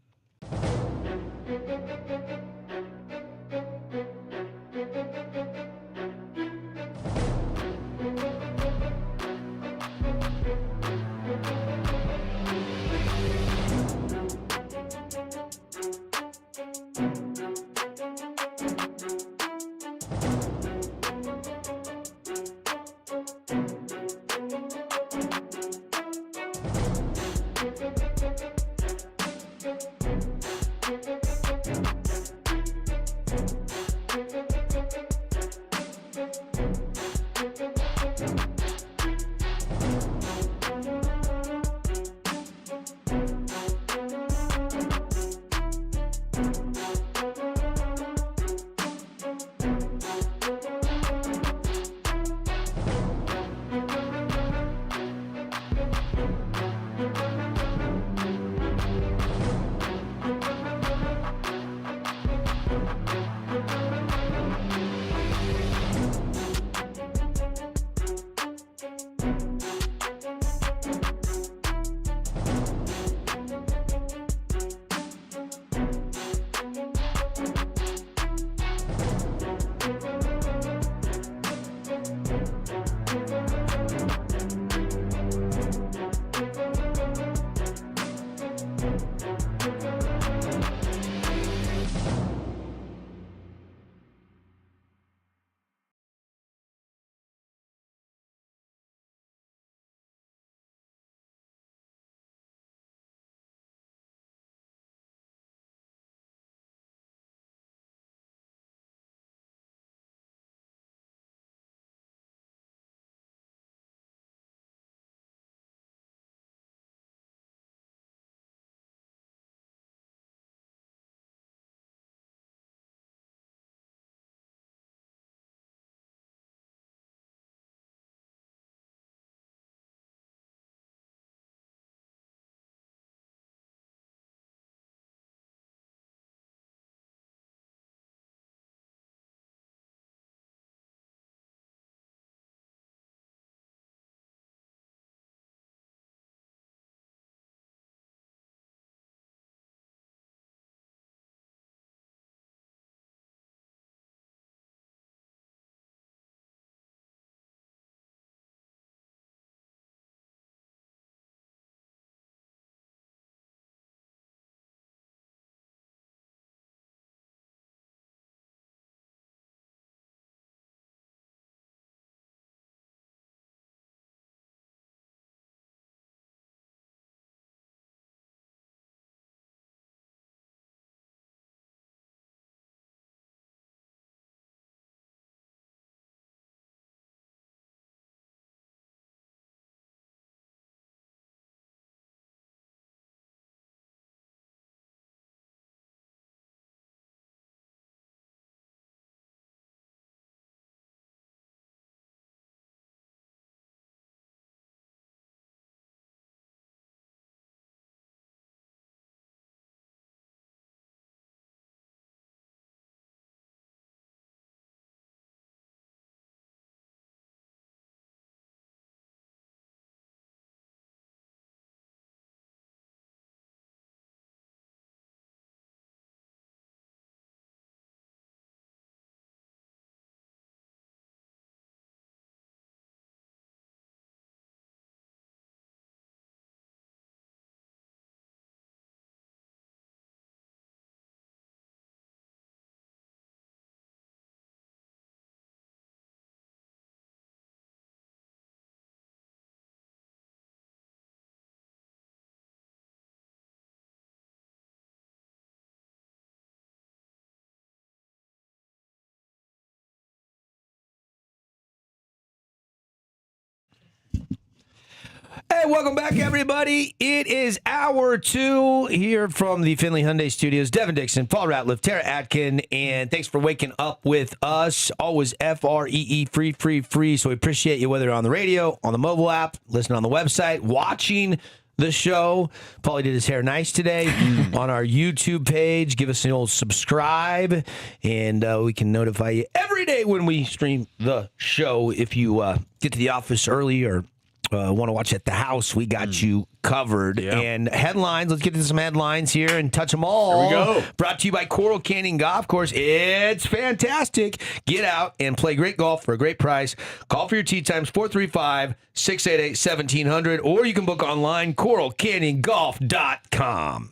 Hey, welcome back, everybody. It is hour 2 here from the Findlay Hyundai Studios. Devin, Dixon, Paul Ratliff, Tara Atkin, and thanks for waking up with us. Always FREE, free. So we appreciate you, whether you're on the radio, on the mobile app, listening on the website, watching the show. Paulie did his hair nice today on our YouTube page. Give us an old subscribe, and we can notify you every day when we stream the show. If you get to the office early or want to watch at the house, we got you covered. Yeah. And headlines, let's get to some headlines here and touch them all. Here we go. Brought to you by Coral Canyon Golf Course. It's fantastic. Get out and play great golf for a great price. Call for your tee times, 435-688-1700, or you can book online, coralcanyongolf.com.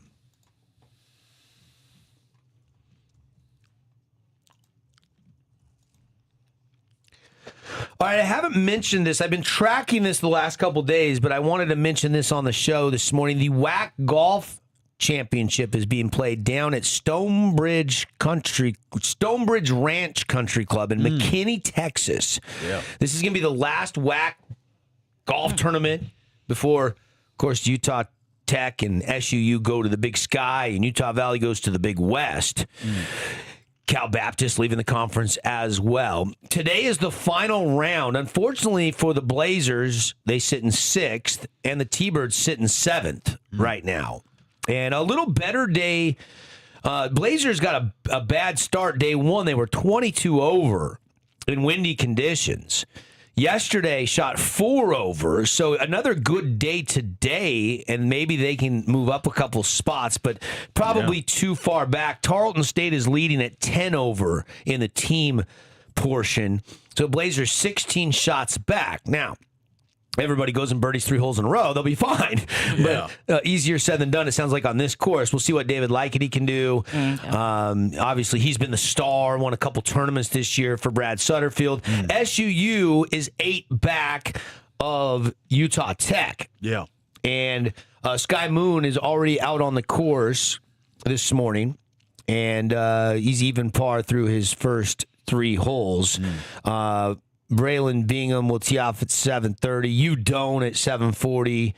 All right, I haven't mentioned this. I've been tracking this the last couple days, but I wanted to mention this on the show this morning. The WAC Golf Championship is being played down at Stonebridge Ranch Country Club in McKinney, Texas. Yeah. This is going to be the last WAC golf tournament before, of course, Utah Tech and SUU go to the Big Sky, and Utah Valley goes to the Big West. Cal Baptist leaving the conference as well. Today is the final round. Unfortunately for the Blazers, they sit in 6th, and the T-Birds sit in 7th right now. And a little better day. Blazers got a bad start day 1. They were 22 over in windy conditions. Yesterday shot 4 over, so another good day today, and maybe they can move up a couple spots, but probably too far back. Tarleton State is leading at 10 over in the team portion, so Blazers 16 shots back. Now, everybody goes and birdies 3 holes in a row, they'll be fine. Yeah. But easier said than done, it sounds like, on this course. We'll see what David Likety can do. Obviously, he's been the star, won a couple tournaments this year for Brad Sutterfield. SUU is 8 back of Utah Tech. Yeah. And Sky Moon is already out on the course this morning, and he's even par through his first 3 holes. Braylon Bingham will tee off at 7:30. You don't at 7:40.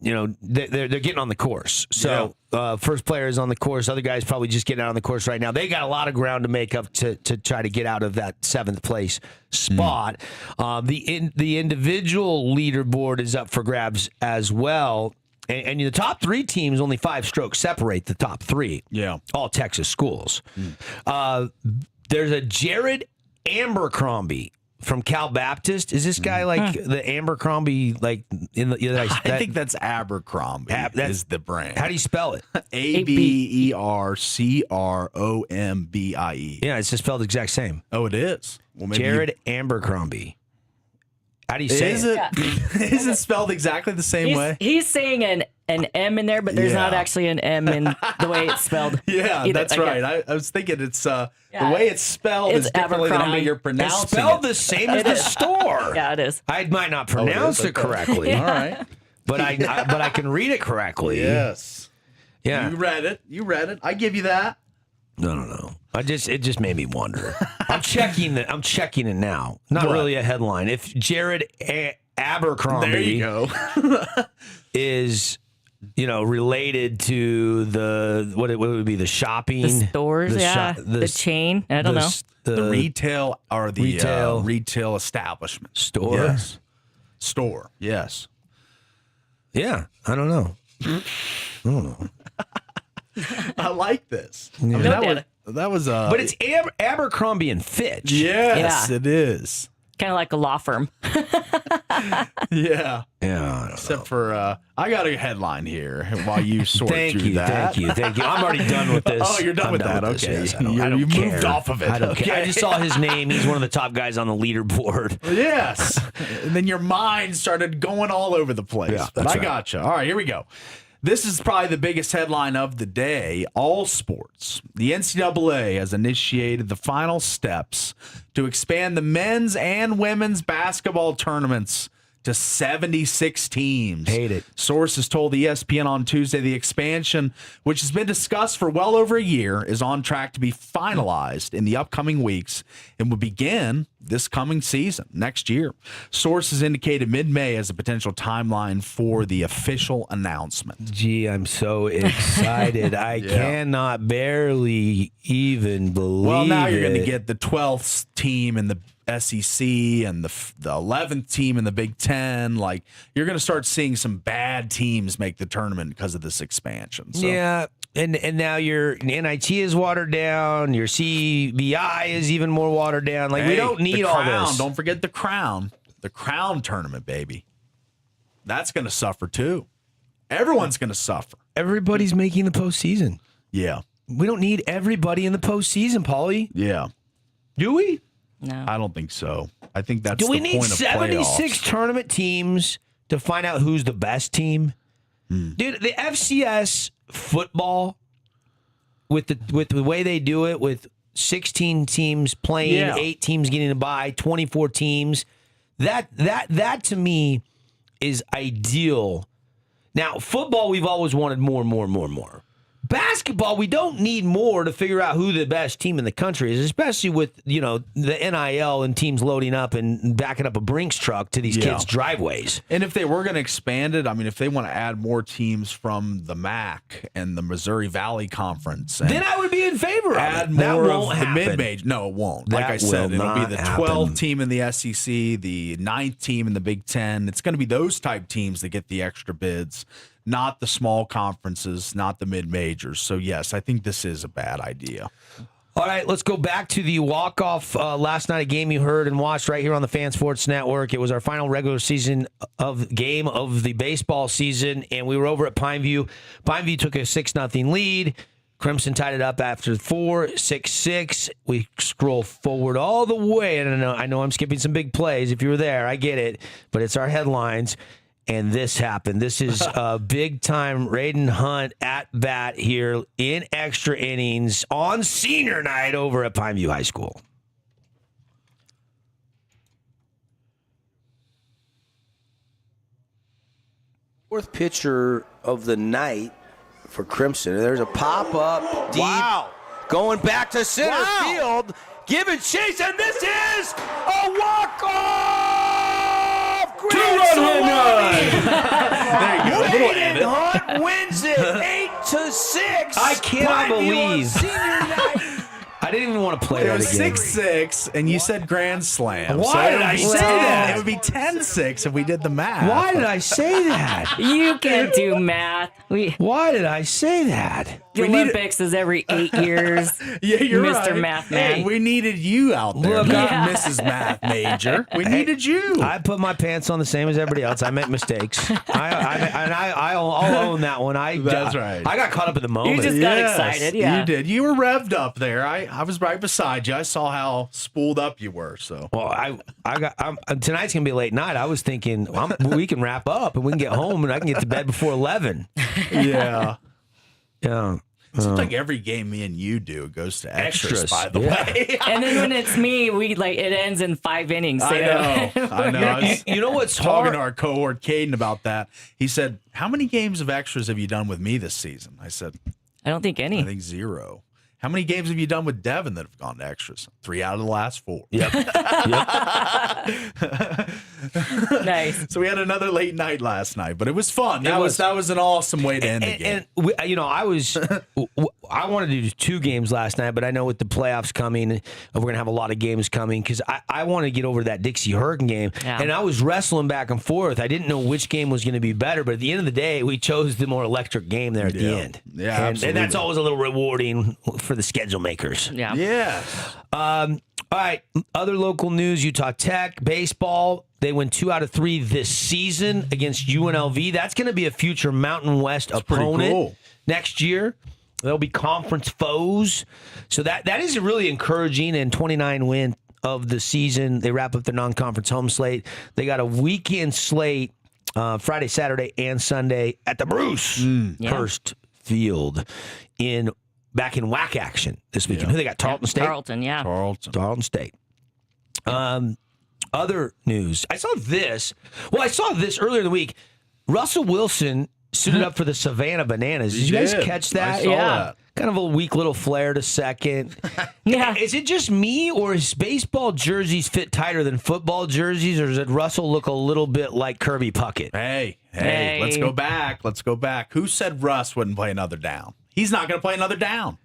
They're getting on the course. So first player is on the course. Other guys probably just getting out on the course right now. They got a lot of ground to make up to try to get out of that 7th place spot. The individual leaderboard is up for grabs as well. And the top 3 teams, only 5 strokes separate the top 3. Yeah. All Texas schools. There's a Jared Abercrombie from Cal Baptist. Is this guy like the Abercrombie, like in the? I think that's Abercrombie. Is the brand. How do you spell it? Abercrombie. Yeah, it's just spelled the exact same. Oh, it is. Well, maybe Jared Abercrombie. How do you say is it? Is it spelled exactly the same way? He's saying an M in there, but there's not actually an M in the way it's spelled. Yeah, either, that's right. I was thinking it's the way it's spelled is differently than how you're pronouncing it's spelled the same as the store. Yeah, it is. I might not pronounce it correctly. Yeah. All right. But I can read it correctly. Yes. Yeah. You read it. I give you that. No. It just made me wonder. I'm checking it now. Not really a headline. If Jared Abercrombie there you go. is related to the what would be the shopping, the stores, the chain. I don't know. The retail or the retail establishment. Store. Yes. Store. Yes. Yeah. I don't know. I like this. Yeah. That was but it's Abercrombie and Fitch. Yes, Yeah. It is. Kind of like a law firm. Yeah. Yeah. Except for I got a headline here while you sort Thank through that. Thank you. I'm already done with this. Oh, you're done with that. Okay. Yes, I don't You care. moved off of it. I don't care. Okay. I just saw his name. He's one of the top guys on the leaderboard. Yes. And then your mind started going all over the place. Yeah, but that's I right. gotcha. All right, here we go. This is probably the biggest headline of the day. All sports. The NCAA has initiated the final steps to expand the men's and women's basketball tournaments to 76 teams. Hate it. Sources told ESPN on Tuesday the expansion, which has been discussed for well over a year, is on track to be finalized in the upcoming weeks and will begin this coming season, next year. Sources indicated mid-May as a potential timeline for the official announcement. Gee, I'm so excited. I cannot barely even believe it. Well, now you're going to get the 12th team in the SEC and the 11th team in the Big Ten. Like, you're going to start seeing some bad teams make the tournament because of this expansion. So. Yeah. And now your NIT is watered down. Your CBI is even more watered down. Like, we don't need all this. Don't forget the Crown. The Crown tournament, baby. That's going to suffer, too. Everyone's going to suffer. Everybody's making the postseason. Yeah. We don't need everybody in the postseason, Paulie. Yeah. Do we? No. I don't think so. I think that's Do we the need point of 76 playoffs. tournament teams to find out who's the best team? Dude, the FCS football with the way they do it, with 16 teams playing, 8 teams getting a bye, 24 teams, that to me is ideal. Now, football, we've always wanted more. Basketball, we don't need more to figure out who the best team in the country is, especially with, the NIL and teams loading up and backing up a Brinks truck to these kids' driveways. And if they were going to expand it, I mean, if they want to add more teams from the MAC and the Missouri Valley Conference, and Then I would be in favor of add it. That more won't of the happen. mid-major. No, it won't. That Like I said, will it'll be not the happen. 12th team in the SEC, the 9th team in the Big Ten. It's going to be those type teams that get the extra bids, not the small conferences, not the mid-majors. So, yes, I think this is a bad idea. All right, let's go back to the walk-off last night, a game you heard and watched right here on the Fan Sports Network. It was our final regular season game of the baseball season, and we were over at Pineview. Pineview took a 6-0 lead. Crimson tied it up after 4, 6-6. We scroll forward all the way, and I know I'm skipping some big plays. If you were there, I get it, but it's our headlines. And this happened. This is a big-time Raiden Hunt at bat here in extra innings on senior night over at Pineview High School. Fourth pitcher of the night for Crimson. There's a pop-up deep. Going back to center field. Giving chase, and this is a walk-off! Two-run home run! There you go. A little Raiden edit. Hunt wins it 8-6. I cannot Pineview on believe. senior night. I didn't even want to play It that was again. 6-6, and you said grand slam. Why did I say that? It would be 10-6 if we did the math. Why did I say that? You can't do math. Why did I say that? The Olympics is every 8 years. Yeah, you're Mr. right. Math Hey, Man. we needed you out there, Look, not yeah. Mrs. Math Major. We needed you. I put my pants on the same as everybody else. I make mistakes. I'll own that one. That's right. I got caught up in the moment. You just got excited, yeah. You did. You were revved up there. I was right beside you. I saw how spooled up you were. So Well, tonight's gonna be a late night. I was thinking we can wrap up and we can get home and I can get to bed before 11. yeah. Yeah. Seems like every game me and you do goes to extras, Extras, by the yeah. way. And then when it's me, it ends in 5 innings. I know. I was You know what's talking hard? to our cohort Caden about that. He said, "How many games of extras have you done with me this season?" I said, I don't think any. "I think 0." How many games have you done with Devin that have gone to extras? 3 out of the last 4. Yep. Nice. So we had another late night last night, but it was fun. That was- was an awesome way to end the game. And I wanted to do 2 games last night, but I know with the playoffs coming, we're going to have a lot of games coming because I want to get over that Dixie Hurricane game. Yeah. And I was wrestling back and forth. I didn't know which game was going to be better, but at the end of the day, we chose the more electric game there at the end. Yeah, and that's absolutely. always a little rewarding for the schedule makers. Yeah. Yes. All right, other local news, Utah Tech, baseball. They win 2 out of 3 this season against UNLV. That's going to be a future Mountain West pretty opponent cool. next year. They'll be conference foes. So that is really encouraging. And 29 win of the season. They wrap up their non-conference home slate. They got a weekend slate Friday, Saturday, and Sunday at the Bruce Hurst Field back in WAC action this weekend. Who they got? Tarleton State? Tarleton, yeah. Tarleton State. Other news. I saw this. Well, I saw this earlier in the week. Russell Wilson suited up for the Savannah Bananas. Did you guys catch that? I saw that. kind of a weak little flare to second. Yeah. Is it just me, or is baseball jerseys fit tighter than football jerseys, or does Russell look a little bit like Kirby Puckett? Hey, let's go back. Who said Russ wouldn't play another down? He's not going to play another down.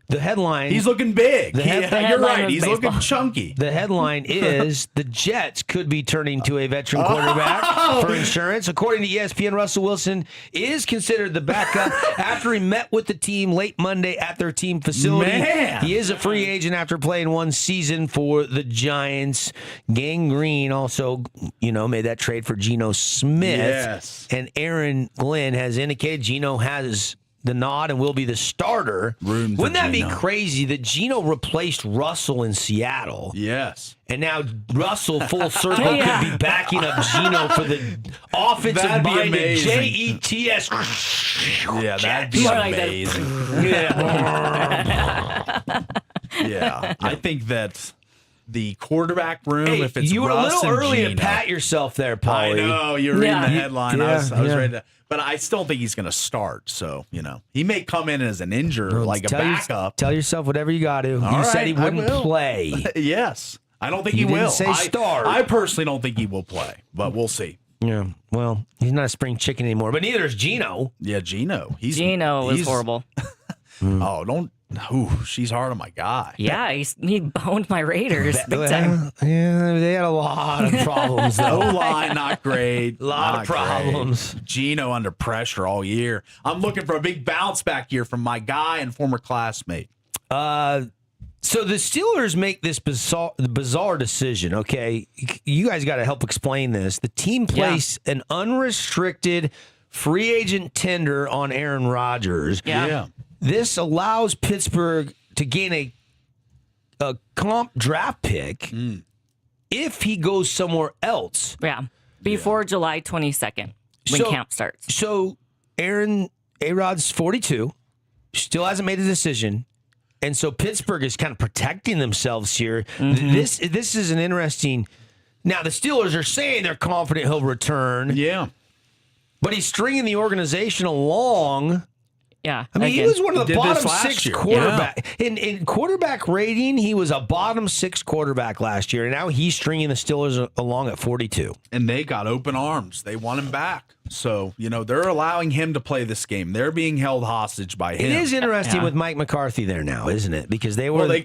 The headline. He's looking big. You're headline right. was He's baseball. looking chunky. The headline is the Jets could be turning to a veteran quarterback for insurance. According to ESPN, Russell Wilson is considered the backup after he met with the team late Monday at their team facility. Man. He is a free agent after playing one season for the Giants. Gang Green also, made that trade for Geno Smith. Yes. And Aaron Glenn has indicated Geno has the nod and will be the starter. Room for Wouldn't that Geno. be crazy that Geno replaced Russell in Seattle? Yes. And now Russell, full circle, could be backing up Geno for the offensive That'd be minded amazing. Jets. Yeah, that'd be More like that. amazing. Yeah. I think that the quarterback room, Hey, if it's you were Russ a little and early Geno, to pat yourself there, I Paulie. know you're reading the headline. I was yeah. ready to, but I still don't think he's going to start. So he may come in as an injured, like a backup. Tell yourself whatever you got to. All You said right, he I wouldn't will. play. Yes, I don't think You he didn't will. say start. I personally don't think he will play, but we'll see. Yeah, well, he's not a spring chicken anymore, but neither is Geno. Yeah, Geno. Geno was horrible. Oh, don't. Ooh, she's hard on my guy. Yeah, he boned my Raiders big time. Yeah, they had a lot of problems, though. O-line, not great. Lot of Not problems. great. Geno under pressure all year. I'm looking for a big bounce back year from my guy and former classmate. So the Steelers make this bizarre decision, okay? You guys got to help explain this. The team placed an unrestricted free agent tender on Aaron Rodgers. Yeah. This allows Pittsburgh to gain a comp draft pick if he goes somewhere else. Yeah. Before July 22nd, when camp starts. So A-Rod's 42, still hasn't made a decision. And so Pittsburgh is kind of protecting themselves here. This is an interesting. Now the Steelers are saying they're confident he'll return. Yeah. But he's stringing the organization along. Yeah. I mean, he again. was one of the Did this bottom last 6 year. quarterback. In quarterback rating, he was a bottom 6 quarterback last year. And now he's stringing the Steelers along at 42. And they got open arms. They want him back. So, they're allowing him to play this game. They're being held hostage by him. It is interesting with Mike McCarthy there now, isn't it? Because they were Well, they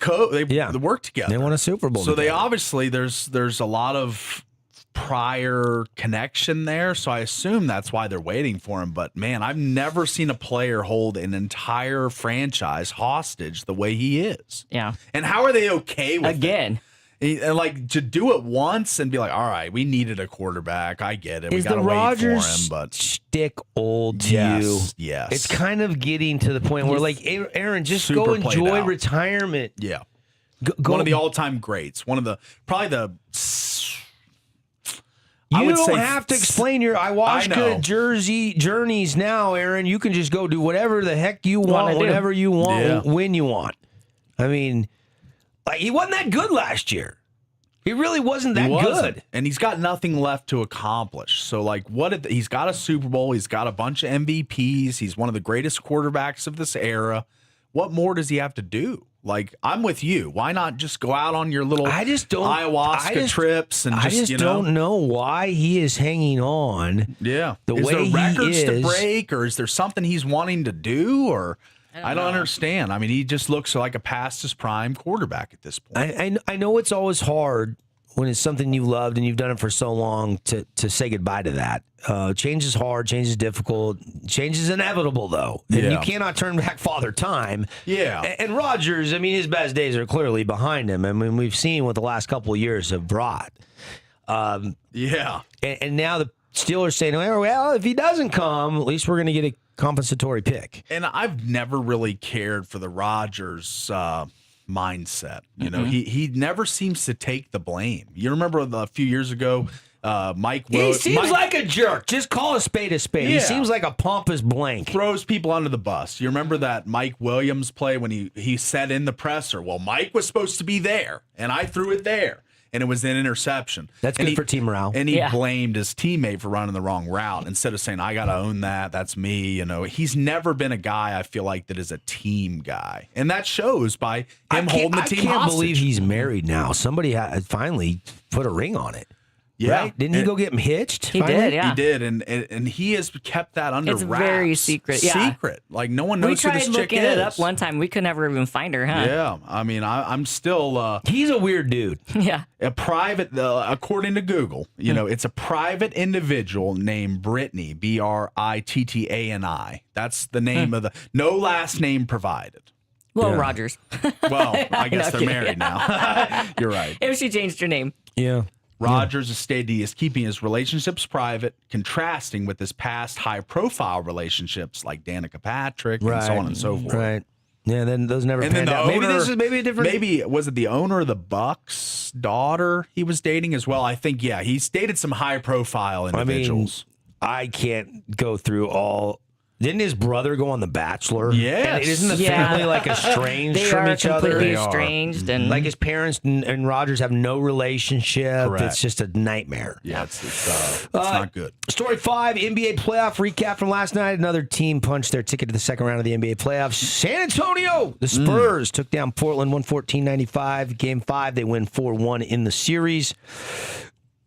work together. They won a Super Bowl. So they together. obviously there's a lot of prior connection there. So I assume that's why they're waiting for him. But man, I've never seen a player hold an entire franchise hostage the way he is. Yeah. And how are they okay with Again. it? And like to do it once and be like, all right, we needed a quarterback. I get it. Is we got the to wait for Rodgers him. But stick old to yes, you? yes. It's kind of getting to the point where, like, Aaron, just Super go played enjoy out. retirement. yeah. Go, One of the all-time greats. One of the probably the. You I would don't say have to explain your ayahuasca know. journeys now, Aaron. You can just go do whatever the heck you want, Wanna do. whenever you want, Yeah. when you want. I mean, like, he wasn't that good last year. He really wasn't that good. And he's got nothing left to accomplish. So, like, he's got a Super Bowl. He's got a bunch of MVPs. He's one of the greatest quarterbacks of this era. What more does he have to do? Like, I'm with you. Why not just go out on your little ayahuasca trips and I just don't know why he is hanging on. Yeah. The is way there he records to is. break, or is there something he's wanting to do? Or I don't understand. I mean, he just looks like a past his prime quarterback at this point. I know it's always hard when it's something you loved and you've done it for so long to say goodbye to that. Change is hard, change is difficult, change is inevitable, though. And you cannot turn back Father Time. Yeah. And Rodgers, I mean, his best days are clearly behind him. I mean, we've seen what the last couple of years have brought. Yeah. And now the Steelers saying, well, if he doesn't come, at least we're going to get a compensatory pick. And I've never really cared for the Rodgers mindset. You know, he never seems to take the blame. You remember a few years ago, Mike He seems like a jerk. Just call a spade a spade. He Yeah. seems like a pompous blank. throws people under the bus. You remember that Mike Williams play when he said in the presser, well, Mike was supposed to be there, and I threw it there. and it was an interception. That's good for team morale. And he blamed his teammate for running the wrong route instead of saying, I got to own that. That's me. You know, he's never been a guy, I feel like, that is a team guy. And that shows by him holding the team hostage. I can't believe he's married now. Somebody finally put a ring on it. Yeah. Right? Didn't he go get him hitched? He did, yeah. He did, and he has kept that under wraps. It's very secret, yeah. Secret. Like, no one knows who this chick is. We tried looking it up one time. We could never even find her, huh? Yeah. I mean, I'm still... he's a weird dude. Yeah. A private, according to Google, you know, it's a private individual named Brittany, Brittani. That's the name of the... No last name provided. Well, Rogers. Well, I guess they're married now. You're right. If she changed her name. Yeah. Rogers has stated he is keeping his relationships private, contrasting with his past high-profile relationships like Danica Patrick and so on and so forth. Right. Yeah, then those never And then panned the out. owner, Maybe this is a different... Maybe, was it the owner of the Bucks' daughter he was dating as well? I think, yeah, he's dated some high-profile individuals. I can't go through all... Didn't his brother go on The Bachelor? Yes. And isn't the family like estranged from each other? They are completely estranged. And like his parents and Rogers have no relationship. Correct. It's just a nightmare. Yeah, it's not good. Story 5, NBA playoff recap from last night. Another team punched their ticket to the second round of the NBA playoffs. San Antonio, the Spurs, took down Portland 114-95. Game 5, they win 4-1 in the series.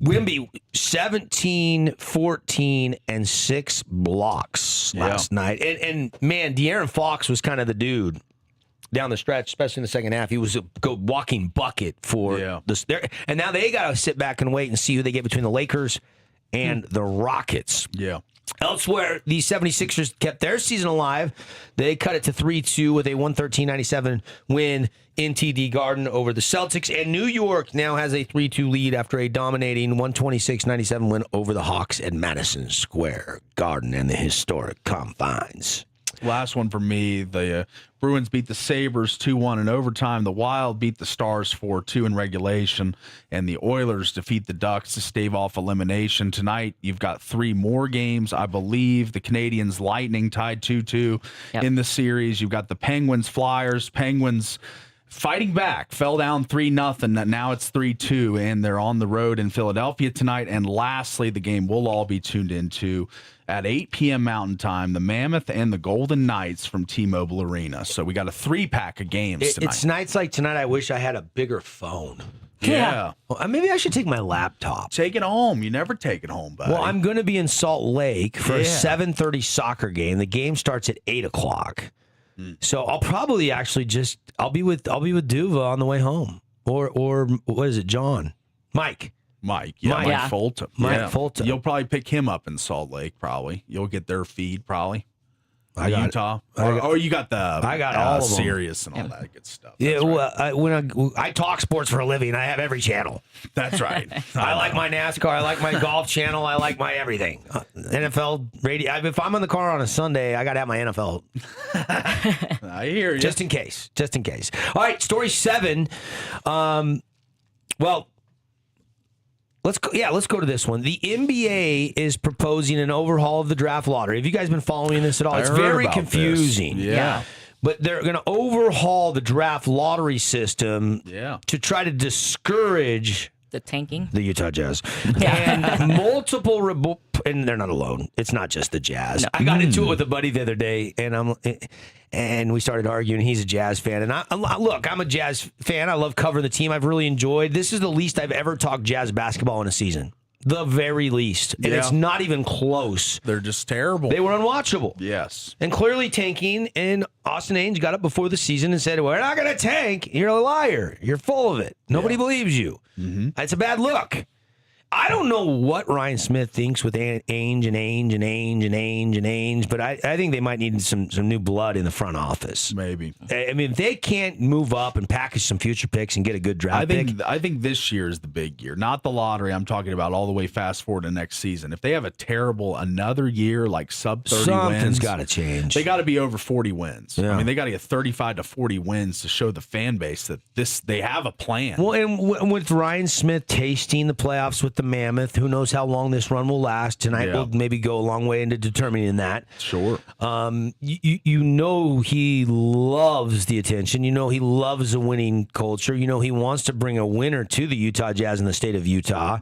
Wimby, 17, 14, and 6 blocks last night. And man, De'Aaron Fox was kind of the dude down the stretch, especially in the second half. He was a walking bucket for this. And now they got to sit back and wait and see who they get between the Lakers and the Rockets. Yeah. Elsewhere, the 76ers kept their season alive. They cut it to 3-2 with a 113-97 win in TD Garden over the Celtics. And New York now has a 3-2 lead after a dominating 126-97 win over the Hawks at Madison Square Garden and the historic confines. Last one for me, the Bruins beat the Sabres 2-1 in overtime. The Wild beat the Stars 4-2 in regulation. And the Oilers defeat the Ducks to stave off elimination. Tonight, you've got 3 more games. I believe the Canadiens Lightning tied 2-2 in the series. You've got the Penguins Flyers. Penguins fighting back, fell down 3-0. Now it's 3-2, and they're on the road in Philadelphia tonight. And lastly, the game we'll all be tuned into at 8 p.m. Mountain Time, the Mammoth and the Golden Knights from T-Mobile Arena. So we got a 3-pack of games tonight. It's nights like tonight I wish I had a bigger phone. Yeah. Well, maybe I should take my laptop. Take it home. You never take it home, buddy. Well, I'm going to be in Salt Lake for a 7:30 soccer game. The game starts at 8 o'clock. So I'll probably actually I'll be with Duva on the way home. Or what is it, John? Mike Fulton. Mike Fulton. You'll probably pick him up in Salt Lake, probably. You'll get their feed, probably. I got Utah. Or you got I got all of them. Sirius and all that good stuff. Yeah, That's well, when I talk sports for a living, I have every channel. That's right. I like my NASCAR. I like my golf channel. I like my everything. NFL radio. If I'm in the car on a Sunday, I got to have my NFL. I hear you. Just in case. All right, story 7. Well, let's go to this one. The NBA is proposing an overhaul of the draft lottery. Have you guys been following this at all? It's very confusing. Yeah. But they're going to overhaul the draft lottery system to try to discourage the tanking, the Utah Jazz, and multiple. And they're not alone. It's not just the Jazz. No. I got into it with a buddy the other day, and we started arguing. He's a Jazz fan, and I'm a Jazz fan. I love covering the team. I've really enjoyed. This is the least I've ever talked Jazz basketball in a season. The very least. And it's not even close. They're just terrible. They were unwatchable. Yes. And clearly tanking, and Austin Ainge got up before the season and said, we're not going to tank. You're a liar. You're full of it. Nobody believes you. Mm-hmm. It's a bad look. I don't know what Ryan Smith thinks with Ainge, but I think they might need some new blood in the front office. Maybe. I mean, if they can't move up and package some future picks and get a good draft pick. I think this year is the big year. Not the lottery. I'm talking about all the way fast forward to next season. If they have another year like sub 30 wins. Something's got to change. They got to be over 40 wins. Yeah. I mean, they got to get 35 to 40 wins to show the fan base that they have a plan. Well, and with Ryan Smith tasting the playoffs with the Mammoth. Who knows how long this run will last? Tonight will maybe go a long way into determining that. Sure. You know he loves the attention. You know he loves a winning culture. You know he wants to bring a winner to the Utah Jazz in the state of Utah.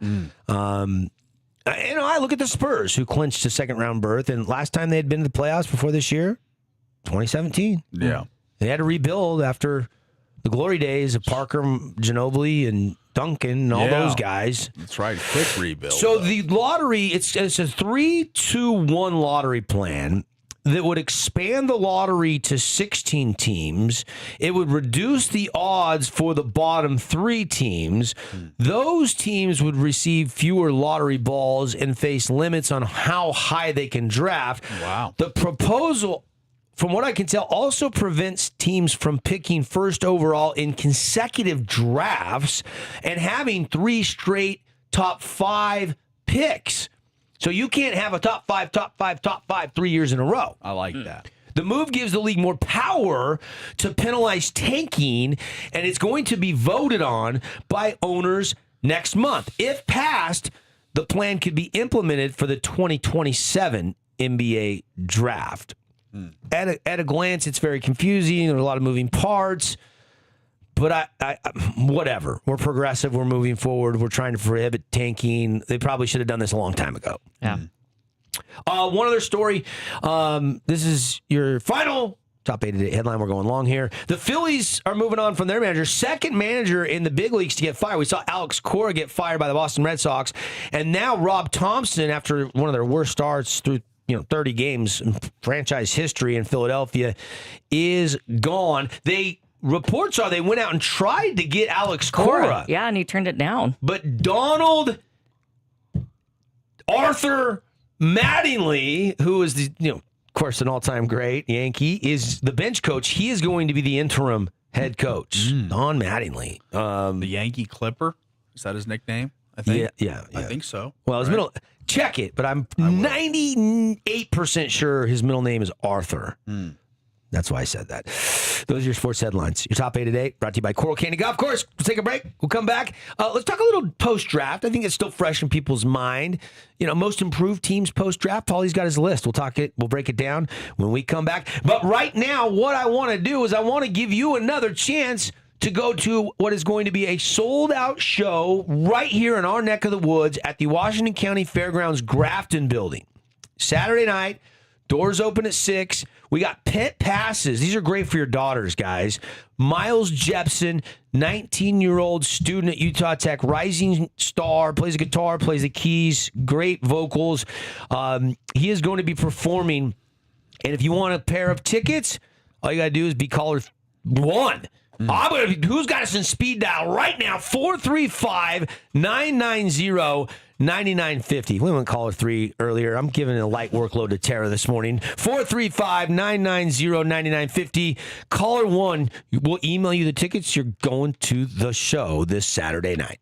I look at the Spurs, who clinched a second-round berth, and last time they had been to the playoffs before this year, 2017. Yeah. They had to rebuild after the glory days of Parker, Ginobili, and Duncan, and all those guys. That's right. Quick rebuild. So the lottery, it's a 3-2-1 lottery plan that would expand the lottery to 16 teams. It would reduce the odds for the bottom 3 teams. Those teams would receive fewer lottery balls and face limits on how high they can draft. Wow. The proposal, from what I can tell, also prevents teams from picking first overall in consecutive drafts and having 3 straight top 5 picks. So you can't have a top 5, 3 years in a row. I like that. The move gives the league more power to penalize tanking, and it's going to be voted on by owners next month. If passed, the plan could be implemented for the 2027 NBA draft. At a glance, it's very confusing. There are a lot of moving parts. But I whatever. We're progressive. We're moving forward. We're trying to prohibit tanking. They probably should have done this a long time ago. Yeah. One other story. This is your final top 8 today headline. We're going long here. The Phillies are moving on from their manager. Second manager in the big leagues to get fired. We saw Alex Cora get fired by the Boston Red Sox. And now Rob Thompson, after one of their worst starts through 30 games in franchise history in Philadelphia, is gone. Reports are they went out and tried to get Alex Cora. Yeah, and he turned it down. But Donald Arthur Mattingly, who is of course, an all-time great Yankee, is the bench coach. He is going to be the interim head coach. Don Mattingly. The Yankee Clipper? Is that his nickname? I think. Yeah. I think so. Well, his middle, check it, but I'm 98% sure his middle name is Arthur. That's why I said that. Those are your sports headlines. Your top 8 today, brought to you by Coral Candy Golf Course. We'll take a break. We'll come back. Let's talk a little post-draft. I think it's still fresh in people's mind. Most improved teams post-draft. Paulie's got his list. We'll break it down when we come back. But right now, what I want to do is I want to give you another chance to go to what is going to be a sold-out show right here in our neck of the woods at the Washington County Fairgrounds Grafton Building. Saturday night, doors open at 6. We got pet passes. These are great for your daughters, guys. Miles Jepson, 19-year-old student at Utah Tech, rising star, plays the guitar, plays the keys, great vocals. He is going to be performing. And if you want a pair of tickets, all you got to do is be caller 1. Who's got us in speed dial right now? 435-990-9950. We went caller 3 earlier. I'm giving a light workload to Tara this morning. 435-990-9950. Caller 1, we'll email you the tickets. You're going to the show this Saturday night.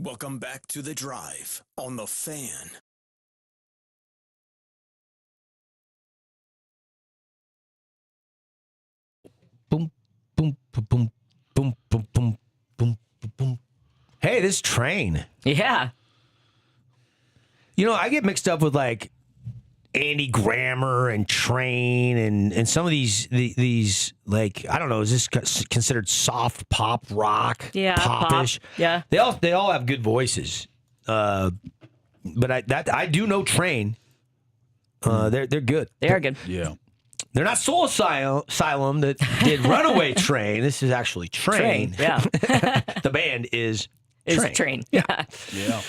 Welcome back to The Drive on The Fan. Boom, boom, boom, boom, boom, boom, boom, boom, boom. Hey, this train. Yeah. You know, I get mixed up with like Andy Grammer and Train and some of these like, I don't know, is this considered soft pop rock? Yeah, popish? pop. Yeah. They all have good voices. But I do know Train. They're good. They are good. Yeah. They're not Soul Asylum that did Runaway Train. This is actually Train. Yeah. The band is Train. Yeah. Yeah.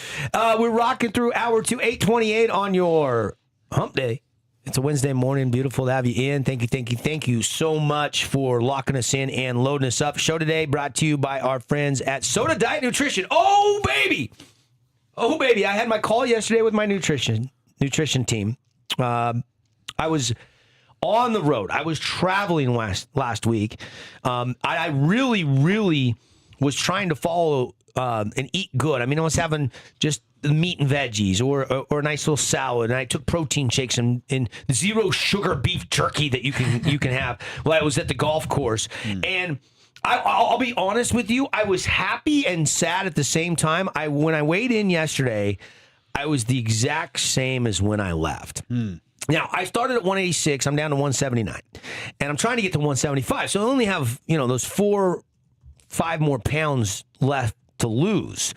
We're rocking through hour 2, 8:28 on your hump day. It's a Wednesday morning. Beautiful to have you in. Thank you so much for locking us in and loading us up. Show today brought to you by our friends at Soda Diet Nutrition. Oh, baby. I had my call yesterday with my nutrition team. I was on the road. I was traveling last week. I really was trying to follow and eat good. I mean, I was having just meat and veggies or a nice little salad, and I took protein shakes and zero sugar beef jerky that you can have while I was at the golf course. And I'll be honest with you, I was happy and sad at the same time. When I weighed in yesterday, I was the exact same as when I left. Now, I started at 186. I'm down to 179. And I'm trying to get to 175. So I only have, those 4-5 more pounds left to lose.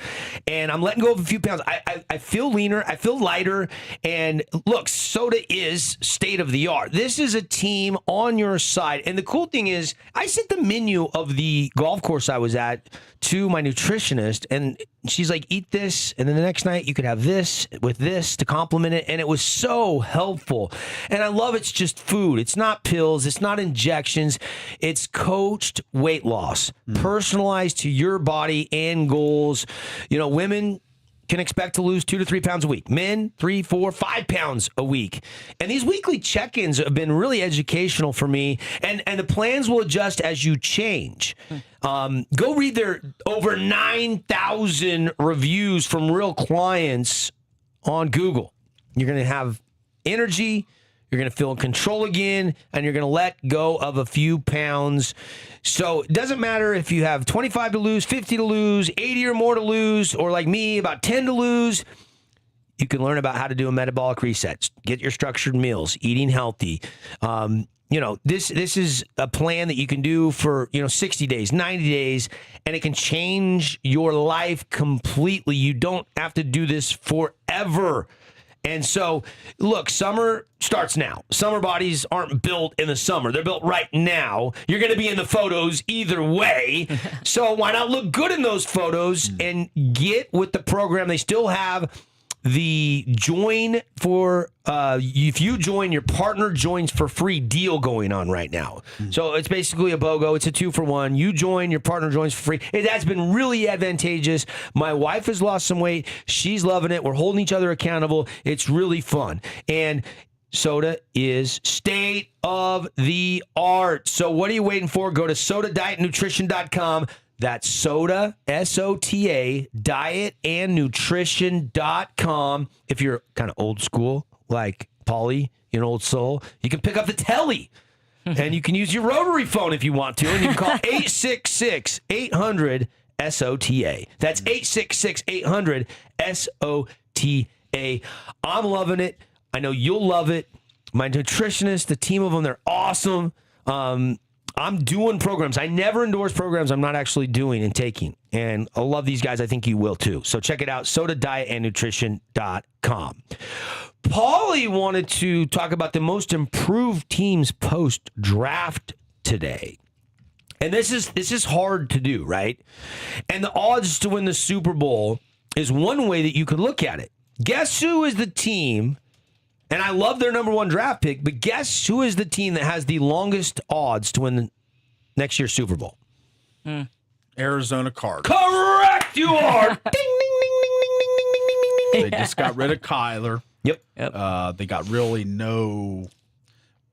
And I'm letting go of a few pounds. I feel leaner. I feel lighter. And look, Soda is state of the art. This is a team on your side. And the cool thing is, I sent the menu of the golf course I was at to my nutritionist, and she's like, eat this, and then the next night you could have this with this to complement it. And it was so helpful. And I love it's just food. It's not pills. It's not injections. It's coached weight loss, personalized to your body and goals. Women can expect to lose 2 to 3 pounds a week. Men, 3, 4, 5 pounds a week. And these weekly check-ins have been really educational for me. And the plans will adjust as you change. Go read their over 9,000 reviews from real clients on Google. You're going to have energy. You're going to feel in control again, and you're going to let go of a few pounds. So it doesn't matter if you have 25 to lose, 50 to lose, 80 or more to lose, or like me, about 10 to lose. You can learn about how to do a metabolic reset, get your structured meals, eating healthy. This is a plan that you can do for 60 days, 90 days, and it can change your life completely. You don't have to do this forever. And so, look, summer starts now. Summer bodies aren't built in the summer. They're built right now. You're going to be in the photos either way. So why not look good in those photos and get with the program? They still have the join for, if you join, your partner joins for free deal going on right now. So it's basically a BOGO. It's a 2-for-1. You join, your partner joins for free. It has been really advantageous. My wife has lost some weight. She's loving it. We're holding each other accountable. It's really fun. And Soda is state of the art. So what are you waiting for? Go to sodadietnutrition.com. That's Soda, SOTA, dietandnutrition.com. If you're kind of old school, like Paulie, old soul, you can pick up the telly. And you can use your rotary phone if you want to. And you can call 866-800-SOTA. That's 866-800-SOTA. I'm loving it. I know you'll love it. My nutritionist, the team of them, they're awesome. I'm doing programs. I never endorse programs I'm not actually doing and taking. And I love these guys. I think you will too. So check it out, sodadietandnutrition.com. Paulie wanted to talk about the most improved teams post-draft today. And this is hard to do, right? And the odds to win the Super Bowl is one way that you could look at it. Guess who is the team? And I love their number 1 draft pick, but guess who is the team that has the longest odds to win the next year's Super Bowl? Arizona Cardinals. Correct, you are. Ding, ding, ding, ding, ding, ding, ding, ding, ding, ding. They just got rid of Kyler. Yep. They got really no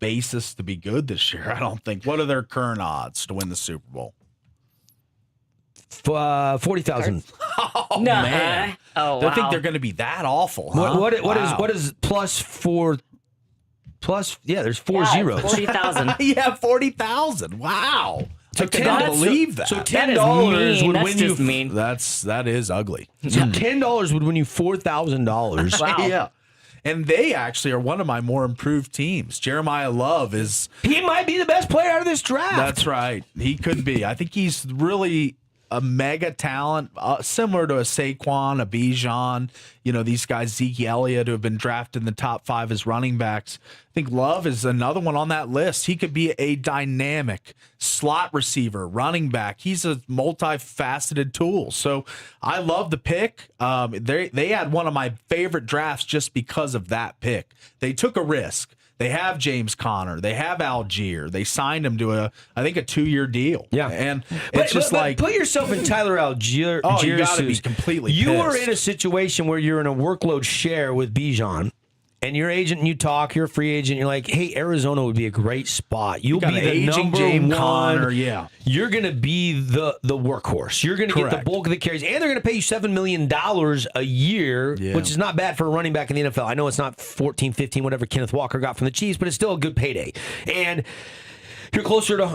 basis to be good this year, I don't think. What are their current odds to win the Super Bowl? 40,000. Oh, Nuh-uh. man. Oh, They wow. think they're going to be that awful, huh? What is plus 4? Plus, yeah, there's four Yeah, zeros. 40,000. Yeah, 40,000. Wow. I cannot believe that. So That $10 is mean. would That's win just you. mean. That is ugly. So $10 would win you $4,000. Wow. Yeah. And they actually are one of my more improved teams. Jeremiah Love is. He might be the best player out of this draft. That's right. He could be. I think he's really a mega talent, similar to a Saquon, a Bijan, these guys, Zeke Elliott, who have been drafted in the top 5 as running backs. I think Love is another one on that list. He could be a dynamic slot receiver, running back. He's a multifaceted tool. So I love the pick. They had one of my favorite drafts just because of that pick. They took a risk. They have James Conner. They have Algier. They signed him to I think a 2-year deal. Yeah. And it's but put yourself in Tyler Algier's Oh, you got to be shoes. completely You are pissed. in a situation where you're in a workload share with Bijan, and your agent and you talk, you're a free agent, you're like, hey, Arizona would be a great spot. You'll got be an the aging number James one. Conner, yeah. You're going to be the workhorse. You're going to get the Correct. bulk of the carries, and they're going to pay you $7 million a year, Yeah. which is not bad for a running back in the NFL. I know it's not 14, 15, whatever Kenneth Walker got from the Chiefs, but it's still a good payday. And you're closer to,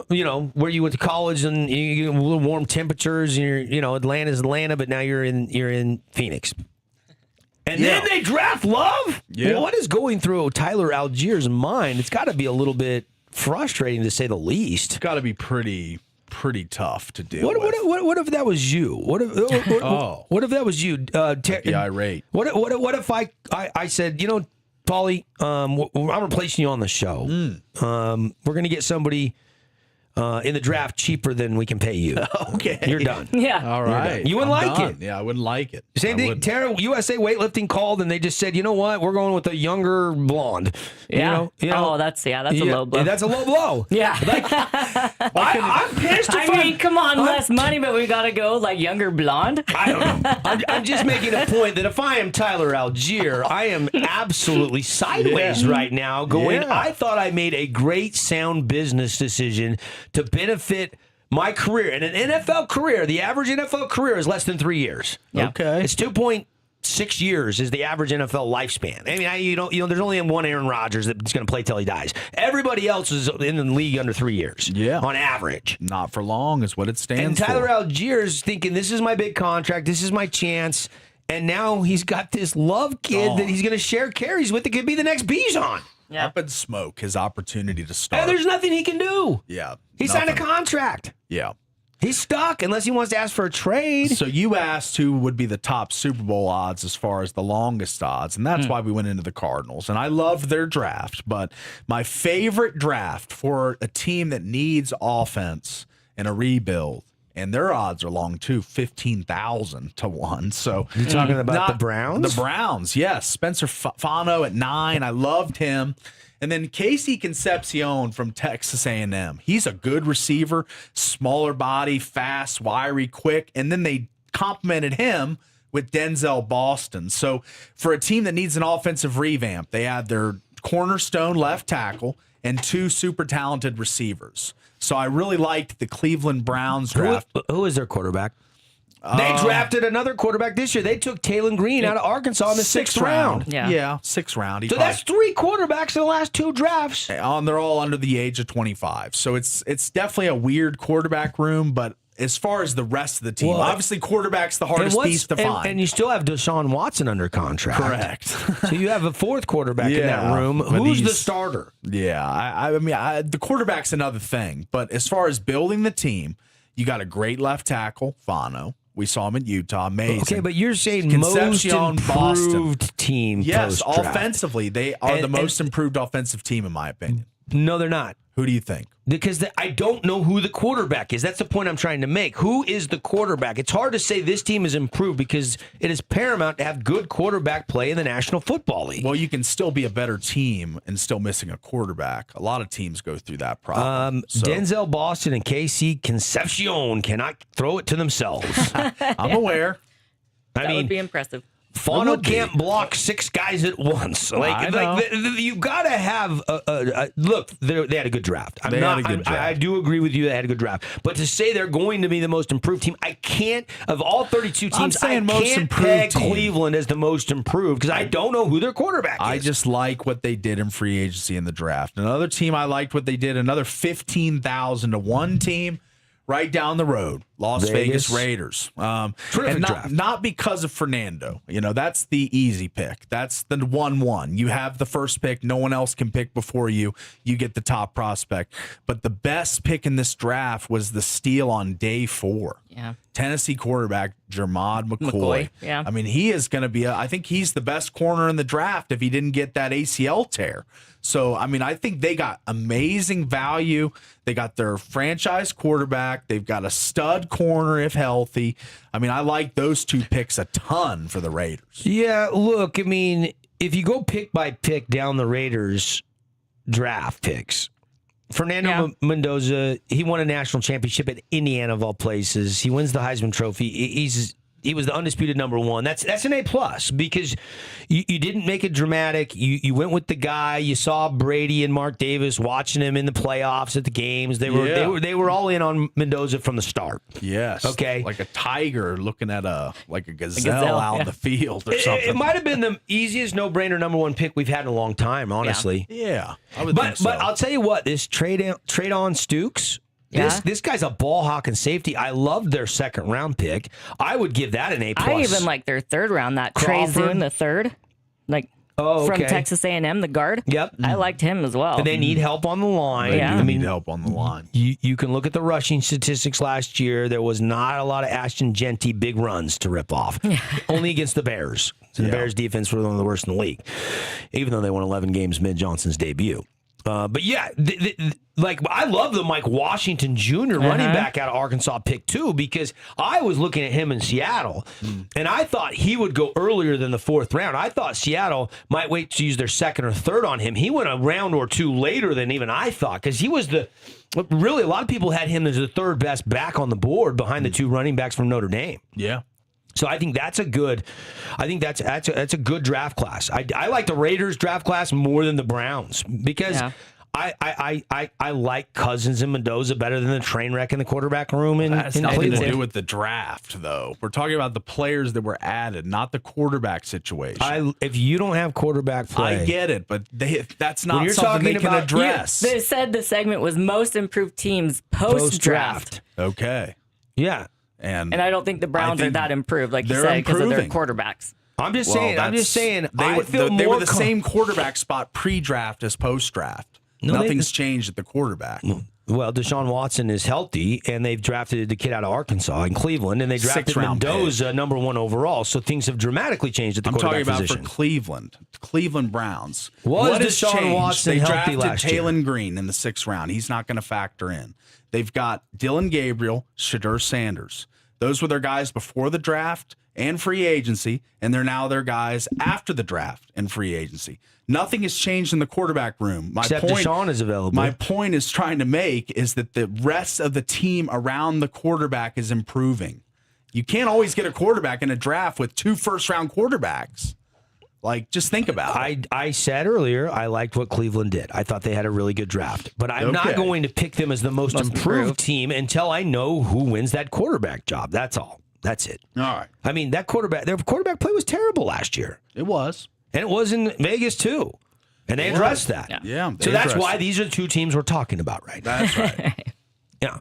where you went to college, and you get a little warm temperatures, and Atlanta's Atlanta, but now you're in Phoenix. And then they draft Love? Yeah. Well, what is going through Tyler Algier's mind? It's got to be a little bit frustrating, to say the least. It's got to be pretty tough to deal with. What if that was you? What if that was you? Be irate. What if I said, Paulie, I'm replacing you on the show. We're going to get somebody in the draft cheaper than we can pay you. Okay. You're done. Yeah. All right. You wouldn't I'm like done. it. Yeah, I wouldn't like it. Same I thing. wouldn't. Tara, USA Weightlifting called, and they just said, you know what? We're going with a younger blonde. Yeah. Oh, that's a low blow. That's a low blow. Yeah. I'm pissed. I mean, come on, less money, but we got to go like younger blonde. I don't know. I'm just making a point that if I am Tyler Algier, I am absolutely sideways right now going, Yeah. I thought I made a great sound business decision to benefit my career. And an NFL career, the average NFL career is less than 3 years. Yeah. Okay. It's 2.6 years is the average NFL lifespan. I mean, there's only one Aaron Rodgers that's going to play till he dies. Everybody else is in the league under 3 years. Yeah. On average. Not for long is what it stands And Tyler for. Algier's thinking, this is my big contract. This is my chance. And now he's got this Love kid that he's going to share carries with. It could be the next Bijan. Yeah. Up in smoke, his opportunity to start. And there's nothing he can do. Yeah. He signed a nothing. contract. Yeah. He's stuck unless he wants to ask for a trade. So you asked who would be the top Super Bowl odds as far as the longest odds, and that's why we went into the Cardinals. And I loved their draft, but my favorite draft for a team that needs offense and a rebuild, and their odds are long too, 15,000 to 1. So You talking about the Browns? The Browns, yes. Spencer Fano at 9. I loved him. And then Casey Concepcion from Texas A&M. He's a good receiver, smaller body, fast, wiry, quick. And then they complimented him with Denzel Boston. So for a team that needs an offensive revamp, they had their cornerstone left tackle and 2 super talented receivers. So I really liked the Cleveland Browns draft. Who is their quarterback? They drafted another quarterback this year. They took Taylon Green out of Arkansas in the 6th round. Yeah. Yeah, 6th round. He So that's 3 quarterbacks in the last 2 drafts. they're all under the age of 25. So it's definitely a weird quarterback room, but as far as the rest of the team, Well, obviously quarterback's the hardest piece to find. And you still have Deshaun Watson under contract. Correct. So you have a 4th quarterback in that Yeah, room. but Who's the he's- starter? Yeah, I mean, the quarterback's another thing. But as far as building the team, you got a great left tackle, Fano. We saw him in Utah. Amazing. Okay, but you're saying Concepcion, most Boston. improved team Yes, post-draft. offensively, they are the most improved offensive team, in my opinion. No, they're not. Who do you think? Because I don't know who the quarterback is. That's the point I'm trying to make. Who is the quarterback? It's hard to say this team is improved because it is paramount to have good quarterback play in the National Football League. Well, you can still be a better team and still missing a quarterback. A lot of teams go through that problem. Denzel Boston and KC Concepcion cannot throw it to themselves. I'm aware. That would be impressive. Fano would be. can't block 6 guys at once. I know. You got to have look. They had a good draft. They had a good draft. I do agree with you. They had a good draft. But to say they're going to be the most improved team, I can't. Of all 32 teams, I can't peg Cleveland as the most improved because I don't know who their quarterback is. I just like what they did in free agency in the draft. Another team I liked what they did. Another 15,000 to one team. Right down the road, Las Vegas Raiders. Terrific and draft. not because of Fernando. That's the easy pick. That's the 1-1. You have the first pick. No one else can pick before you. You get the top prospect. But the best pick in this draft was the steal on day 4. Yeah. Tennessee quarterback Jermod McCoy. Yeah. I mean, he is going to be, I think he's the best corner in the draft if he didn't get that ACL tear. So, I mean, I think they got amazing value. They got their franchise quarterback. They've got a stud corner if healthy. I mean, I like those 2 picks a ton for the Raiders. Yeah, look, I mean, if you go pick by pick down the Raiders draft picks, Fernando Mendoza, he won a national championship at Indiana of all places. He wins the Heisman Trophy. He was the undisputed number 1. That's an A+ because you didn't make it dramatic. You went with the guy. You saw Brady and Mark Davis watching him in the playoffs at the games. They were all in on Mendoza from the start. Yes. Okay. Like a tiger looking at a gazelle out in the field or something. It might have been the easiest no-brainer number 1 pick we've had in a long time, honestly. Yeah. I would think so. But I'll tell you what, this trade on Stukes. Yeah. This guy's a ball hawk and safety. I loved their 2nd round pick. I would give that an A+. I even like their 3rd round. That Trey Crawford. Zune, the 3rd, from Texas A&M, the guard. Yep. I liked him as well. And they need help on the line. They Yeah. do need help on the line. You can look at the rushing statistics last year. There was not a lot of Ashton Genty big runs to rip off. Only against the Bears. So the Bears defense were one of the worst in the league, even though they won 11 games mid Johnson's debut. But yeah, I love the Mike Washington Jr. running back out of Arkansas pick too, because I was looking at him in Seattle, and I thought he would go earlier than the 4th round. I thought Seattle might wait to use their 2nd or 3rd on him. He went a round or 2 later than even I thought, because he was really a lot of people had him as the 3rd best back on the board behind the 2 running backs from Notre Dame. Yeah. So I think that's a good draft class. I like the Raiders draft class more than the Browns because I like Cousins and Mendoza better than the train wreck in the quarterback room in That's nothing Cleveland. to do with the draft, though. We're talking about the players that were added, not the quarterback situation. If you don't have quarterback play, I get it, but that's When not you're something they talking can about- address. They said the segment was most improved teams post-draft. Okay. Yeah. And I don't think the Browns are that improved, like you they're said, because of their improving. quarterbacks. I'm just saying. They were the same quarterback spot pre-draft as post-draft. Nothing's changed at the quarterback. Well, Deshaun Watson is healthy, and they've drafted the kid out of Arkansas in Cleveland, and they drafted 6th round Mendoza number 1 overall. So things have dramatically changed at the quarterback position. I'm talking about for Cleveland Browns. Was what has Deshaun changed? Watson They healthy drafted last year? Taylon Green in the 6th round. He's not going to factor in. They've got Dylan Gabriel, Shadur Sanders. Those were their guys before the draft and free agency, and they're now their guys after the draft and free agency. Nothing has changed in the quarterback room. Except Deshaun is available. My point is trying to make is that the rest of the team around the quarterback is improving. You can't always get a quarterback in a draft with 2 first-round quarterbacks. Just think about it. I said earlier, I liked what Cleveland did. I thought they had a really good draft. But I'm not going to pick them as the most improved team until I know who wins that quarterback job. That's all. That's it. All right. I mean, their quarterback play was terrible last year. It was. And it was in Vegas, too. And they addressed that. Yeah. So that's why these are the 2 teams we're talking about right now. That's right. Yeah.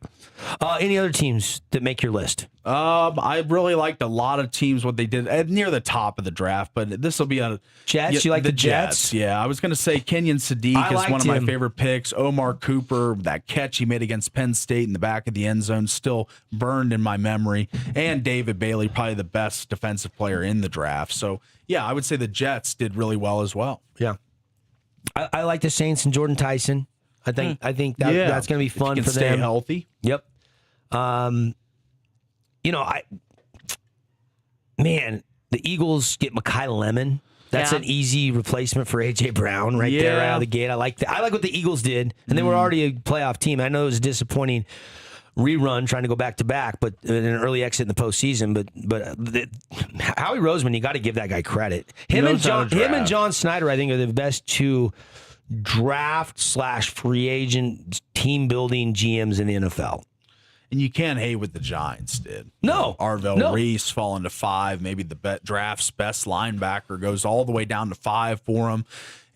Any other teams that make your list? I really liked a lot of teams what they did near the top of the draft, but this will be a Jets. You like the Jets? Yeah, I was going to say Kenyon Sadiq is one of my favorite picks. Omar Cooper, that catch he made against Penn State in the back of the end zone, still burned in my memory. And David Bailey, probably the best defensive player in the draft. So yeah, I would say the Jets did really well as well. Yeah, I like the Saints and Jordan Tyson. I think that's going to be fun for stay them. Healthy. Yep. The Eagles get Mekhi Lemon. That's an easy replacement for A.J. Brown right there out of the gate. I like what the Eagles did, and they were already a playoff team. I know it was disappointing rerun trying to go back to back, but an early exit in the postseason. But Howie Roseman, you got to give that guy credit. Him and John Snyder, I think, are the best two draft/free agent team building GMs in the NFL. And you can't hate what the Giants did. No. Arvell Reese falling to 5. Maybe the draft's best linebacker goes all the way down to 5 for them.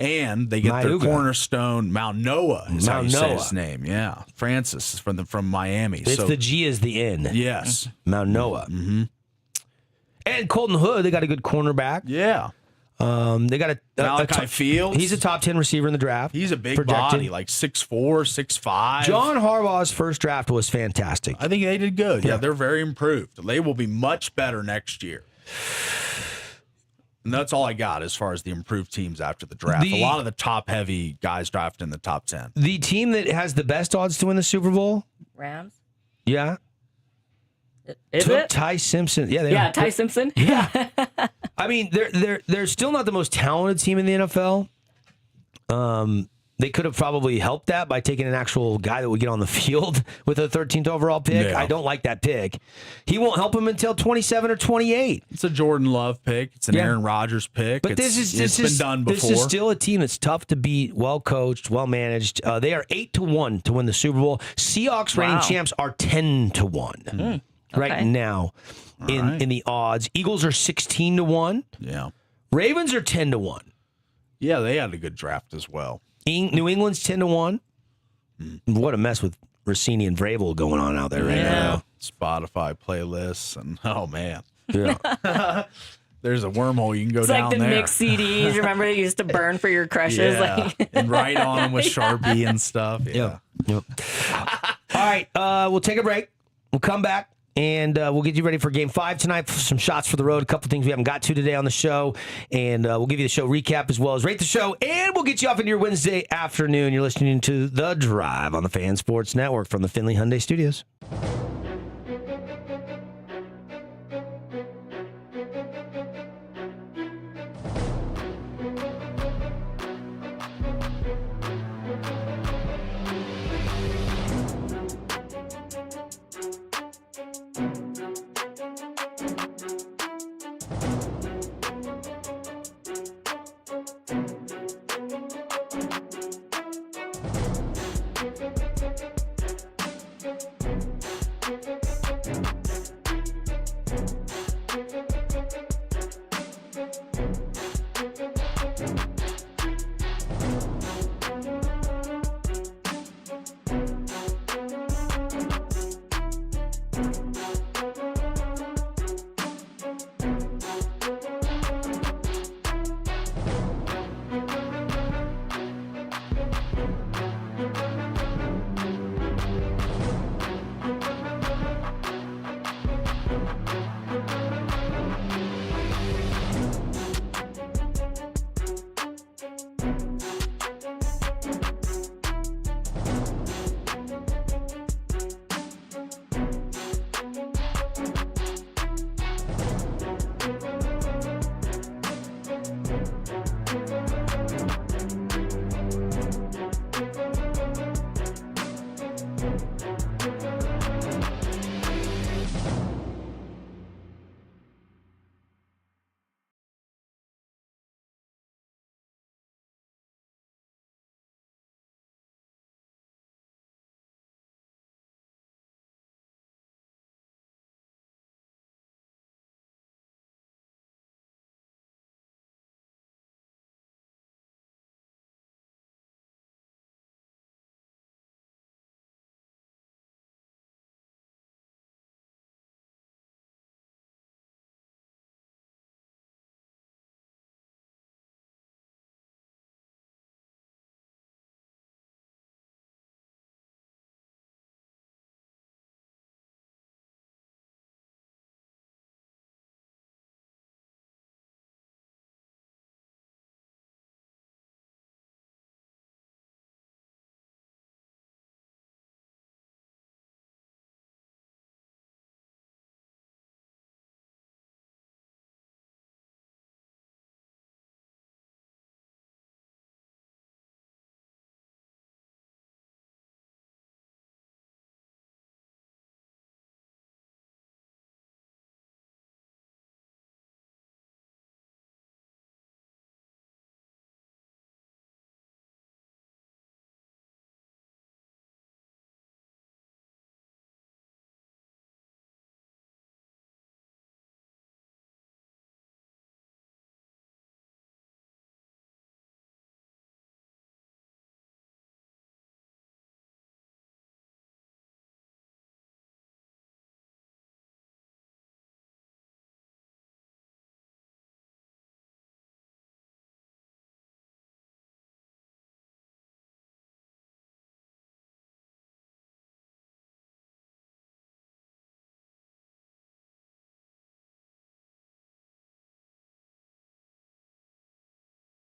And they get their cornerstone, Mount Noah is how you say his name. Yeah. Francis is from Miami. It's the G is the N. Yes. Mount Noah. Mm-hmm. And Colton Hood, they got a good cornerback. Yeah. They got Malachi Fields. He's a top 10 receiver in the draft. He's a big body, like 6'4", 6'5". John Harbaugh's first draft was fantastic. I think they did good. Yeah, they're very improved. They will be much better next year. And that's all I got as far as the improved teams after the draft. A lot of the top-heavy guys drafted in the top 10. The team that has the best odds to win the Super Bowl? Rams. Yeah. Took Ty Simpson. Yeah, Ty Simpson. Yeah. I mean, they're still not the most talented team in the NFL. They could have probably helped that by taking an actual guy that would get on the field with a 13th overall pick. Yeah. I don't like that pick. He won't help him until 27 or 28. It's a Jordan Love pick. It's an Aaron Rodgers pick. But it's been done before. This is still a team that's tough to beat, well coached, well managed. They are 8-1 to win the Super Bowl. Seahawks reigning champs are 10-1 right now in the odds. Eagles are 16-1. Yeah. Ravens are 10-1. Yeah, they had a good draft as well. New England's 10-1. What a mess with Rossini and Vrabel going on out there right now. Spotify playlists and oh man, yeah. There's a wormhole you can go it's down like the there. mixed CDs. Remember they used to burn for your crushes, and write on them with Sharpie and stuff. Yeah. Yep. All right, we'll take a break. We'll come back. And we'll get you ready for Game 5 tonight. Some shots for the road. A couple things we haven't got to today on the show. And we'll give you the show recap as well as rate the show. And we'll get you off into your Wednesday afternoon. You're listening to The Drive on the Fan Sports Network from the Finley Hyundai Studios.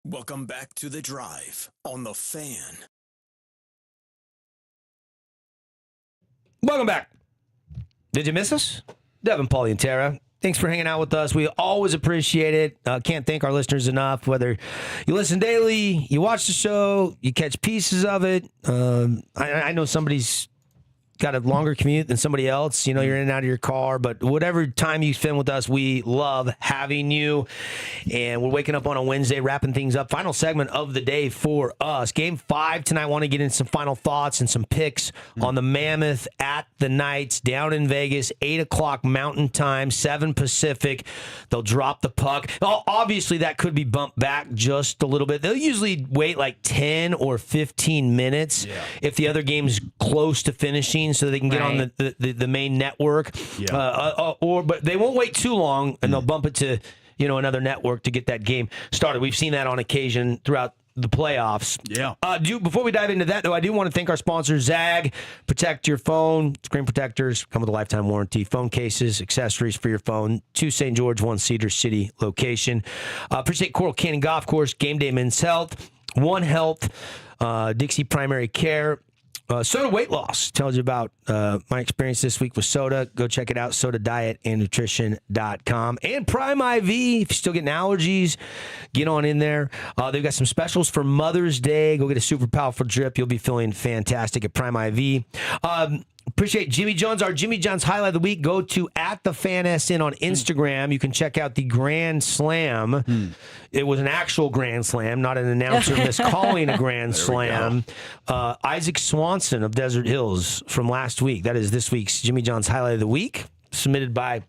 Welcome back to The Drive on The Fan. Welcome back. Did you miss us? Devin, Paulie, and Tara. Thanks for hanging out with us. We always appreciate it. Can't thank our listeners enough. Whether you listen daily, you watch the show, you catch pieces of it. I know somebody's got a longer commute than somebody else. You know, you're in and out of your car, but whatever time you spend with us, we love having you. And we're waking up on a Wednesday, wrapping things up. Final segment of the day for us. Game 5 tonight. I want to get into some final thoughts and some picks on the Mammoth at the Knights down in Vegas, 8 o'clock Mountain Time, 7 Pacific. They'll drop the puck. Obviously, that could be bumped back just a little bit. They'll usually wait like 10 or 15 minutes if the other game's close to finishing, so they can get on the main network. But they won't wait too long, and they'll bump it to another network to get that game started. We've seen that on occasion throughout the playoffs. Before we dive into that, though, I do want to thank our sponsor, Zag. Protect your phone. Screen protectors come with a lifetime warranty. Phone cases, accessories for your phone. 2 St. George, 1 Cedar City location. Appreciate Coral Canyon Golf Course, Game Day Men's Health, One Health, Dixie Primary Care. Soda Weight Loss tells you about my experience this week with soda. Go check it out, sodadietandnutrition.com. And Prime IV, if you're still getting allergies, get on in there. They've got some specials for Mother's Day. Go get a super powerful drip. You'll be feeling fantastic at Prime IV. Appreciate Jimmy John's. Our Jimmy John's highlight of the week. Go to @thefansn on Instagram. You can check out the Grand Slam. It was an actual Grand Slam, not an announcer miscalling a Grand Slam. Isaac Swanson of Desert Hills from last week. That is this week's Jimmy John's highlight of the week, submitted by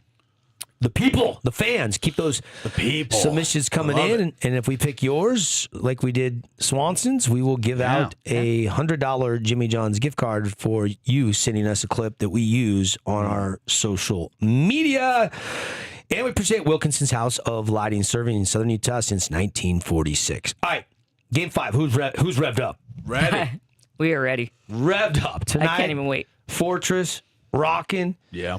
the people, the fans. Keep those submissions coming in. And if we pick yours, like we did Swanson's, we will give out a $100 Jimmy John's gift card for you sending us a clip that we use on our social media. And we appreciate Wilkinson's House of Lighting, serving in Southern Utah since 1946. All right, Game 5. Who's revved up? Ready. We are ready. Revved up tonight. I can't even wait. Fortress, rocking. Yeah.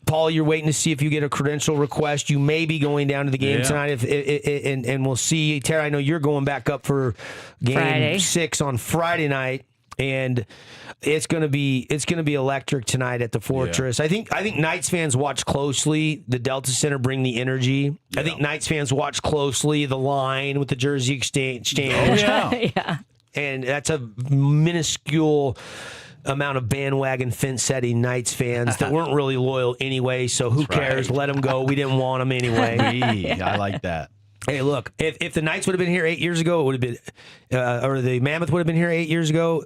Paul, you're waiting to see if you get a credential request. You may be going down to the game tonight, and we'll see. Tara, I know you're going back up for Game 6 on Friday night, and it's gonna be electric tonight at the Fortress. I think Knights fans watch closely. The Delta Center bring the energy. I think Knights fans watch closely the line with the jersey exchange. And that's a minuscule amount of bandwagon fence-setting Knights fans that weren't really loyal anyway, so who cares? Let them go. We didn't want them anyway. I like that. Hey, look, if the Knights would have been here 8 years ago, it would have been, or the Mammoth would have been here 8 years ago,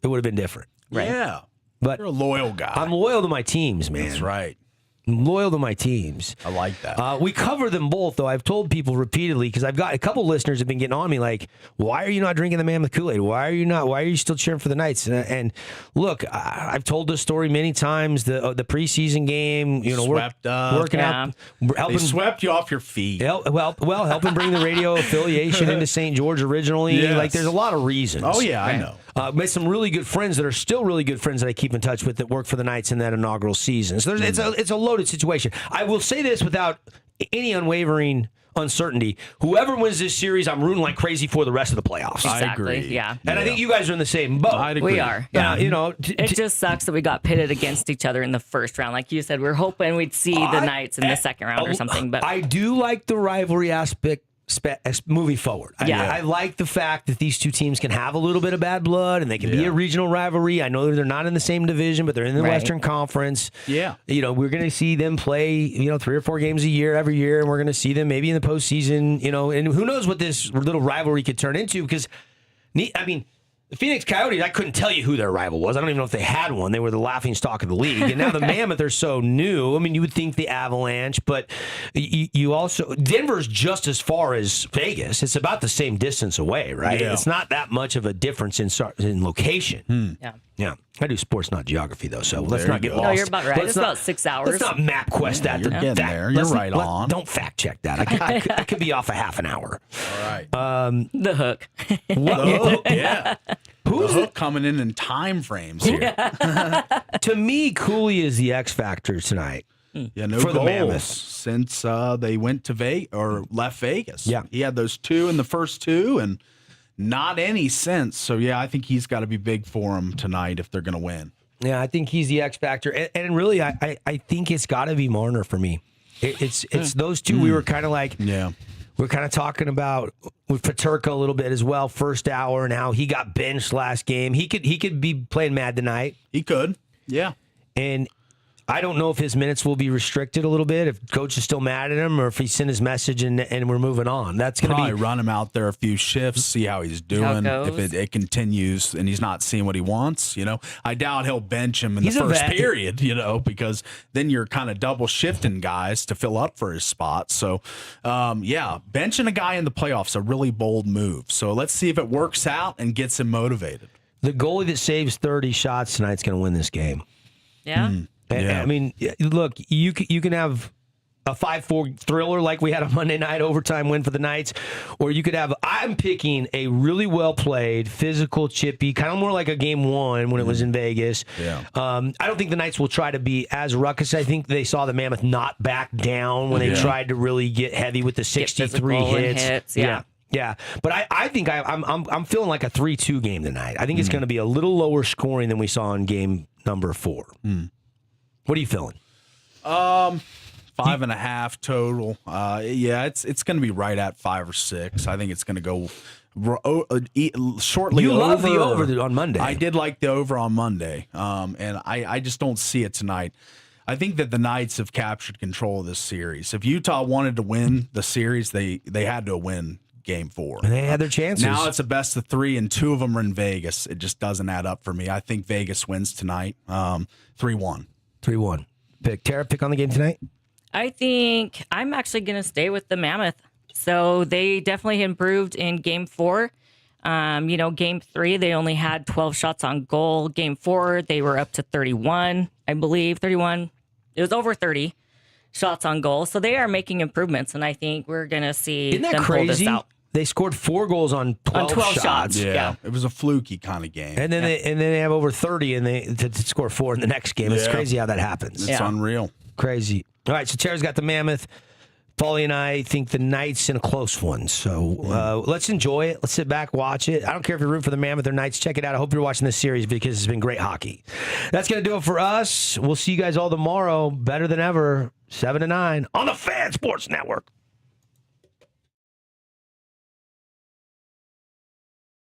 it would have been different. Right? Yeah. But you're a loyal guy. I'm loyal to my teams, man. That's right. I'm loyal to my teams. I like that. We cover them both, though. I've told people repeatedly, because I've got a couple listeners have been getting on me like, why are you not drinking the Mammoth Kool-Aid? Why are you still cheering for the Knights? And look, I've told this story many times. The preseason game, swept up, working out, helping, they swept you off your feet. Helping bring the radio affiliation into St. George originally. Yes. Like, there's a lot of reasons. Oh yeah, I know. Made some really good friends that are still really good friends that I keep in touch with that work for the Knights in that inaugural season. So it's a loaded situation. I will say this without any unwavering uncertainty. Whoever wins this series, I'm rooting like crazy for the rest of the playoffs. Exactly, I agree. Yeah. And I think you guys are in the same boat. I'd agree. We are. It just sucks that we got pitted against each other in the first round. Like you said, we're hoping we'd see the Knights in the second round or something. But I do like the rivalry aspect moving forward. I like the fact that these two teams can have a little bit of bad blood and they can be a regional rivalry. I know they're not in the same division, but they're in the Western Conference. Yeah. We're going to see them play, 3 or 4 games a year every year, and we're going to see them maybe in the postseason, and who knows what this little rivalry could turn into, because, the Phoenix Coyotes, I couldn't tell you who their rival was. I don't even know if they had one. They were the laughing stock of the league. And now the Mammoth are so new. I mean, you would think the Avalanche, but you also... Denver's just as far as Vegas. It's about the same distance away, right? Yeah. It's not that much of a difference in location. Yeah. I do sports, not geography, though, so let's not get lost. No, you're about right. It's about 6 hours. Let's not MapQuest that. You're getting there. You're right on. Don't fact check that. I could be off a half an hour. All right. The hook. The hook, yeah. Who's the hook coming in time frames here? To me, Cooley is the X factor tonight. Yeah, no For the goals Mammoth. since they went to Vegas or left Vegas. Yeah. He had those 2 in the first 2 and not any since. So, yeah, I think he's got to be big for him tonight if they're going to win. Yeah, I think he's the X factor, and really, I think it's got to be Marner for me. It's those two. We were kind of like, we're kind of talking about with Paterka a little bit as well. First hour and how he got benched last game. He could be playing mad tonight. He could, yeah. And I don't know if his minutes will be restricted a little bit, if coach is still mad at him, or if he sent his message and we're moving on. That's going to Probably be run him out there a few shifts, see how he's doing. If it continues and he's not seeing what he wants, I doubt he'll bench him in the first period, because then you're kind of double shifting guys to fill up for his spot. So, benching a guy in the playoffs a really bold move. So let's see if it works out and gets him motivated. The goalie that saves 30 shots tonight's going to win this game. Yeah. I mean, look, you can have a 5-4 thriller like we had a Monday night overtime win for the Knights, or you could have, I'm picking a really well-played, physical, chippy, kind of more like a game 1 when it was in Vegas. Yeah. I don't think the Knights will try to be as ruckus. I think they saw the Mammoth not back down when they tried to really get heavy with the 63 hits. Yeah, but I think I'm feeling like a 3-2 game tonight. I think it's going to be a little lower scoring than we saw in game number 4. What are you feeling? 5.5 total. It's going to be right at 5 or 6. I think it's going to go shortly. You love the over on Monday. I did like the over on Monday, and I just don't see it tonight. I think that the Knights have captured control of this series. If Utah wanted to win the series, they had to win game 4. And they had their chances. Now it's a best of 3, and 2 of them are in Vegas. It just doesn't add up for me. I think Vegas wins tonight, 3-1. 3-1. Tara, pick on the game tonight? I think I'm actually going to stay with the Mammoth. So they definitely improved in game 4. Game 3, they only had 12 shots on goal. Game 4, they were up to 31, I believe. 31. It was over 30 shots on goal. So they are making improvements, and I think we're going to see Isn't that them crazy? pull this out. They scored 4 goals on 12 shots. Yeah, it was a fluky kind of game. And then they have over 30 and they to score 4 in the next game. It's crazy how that happens. It's unreal. Crazy. All right, so Tara's got the Mammoth. Paulie and I think the Knights in a close one. So let's enjoy it. Let's sit back, watch it. I don't care if you're rooting for the Mammoth or Knights. Check it out. I hope you're watching this series because it's been great hockey. That's going to do it for us. We'll see you guys all tomorrow. Better than ever, 7 to 9 on the Fan Sports Network.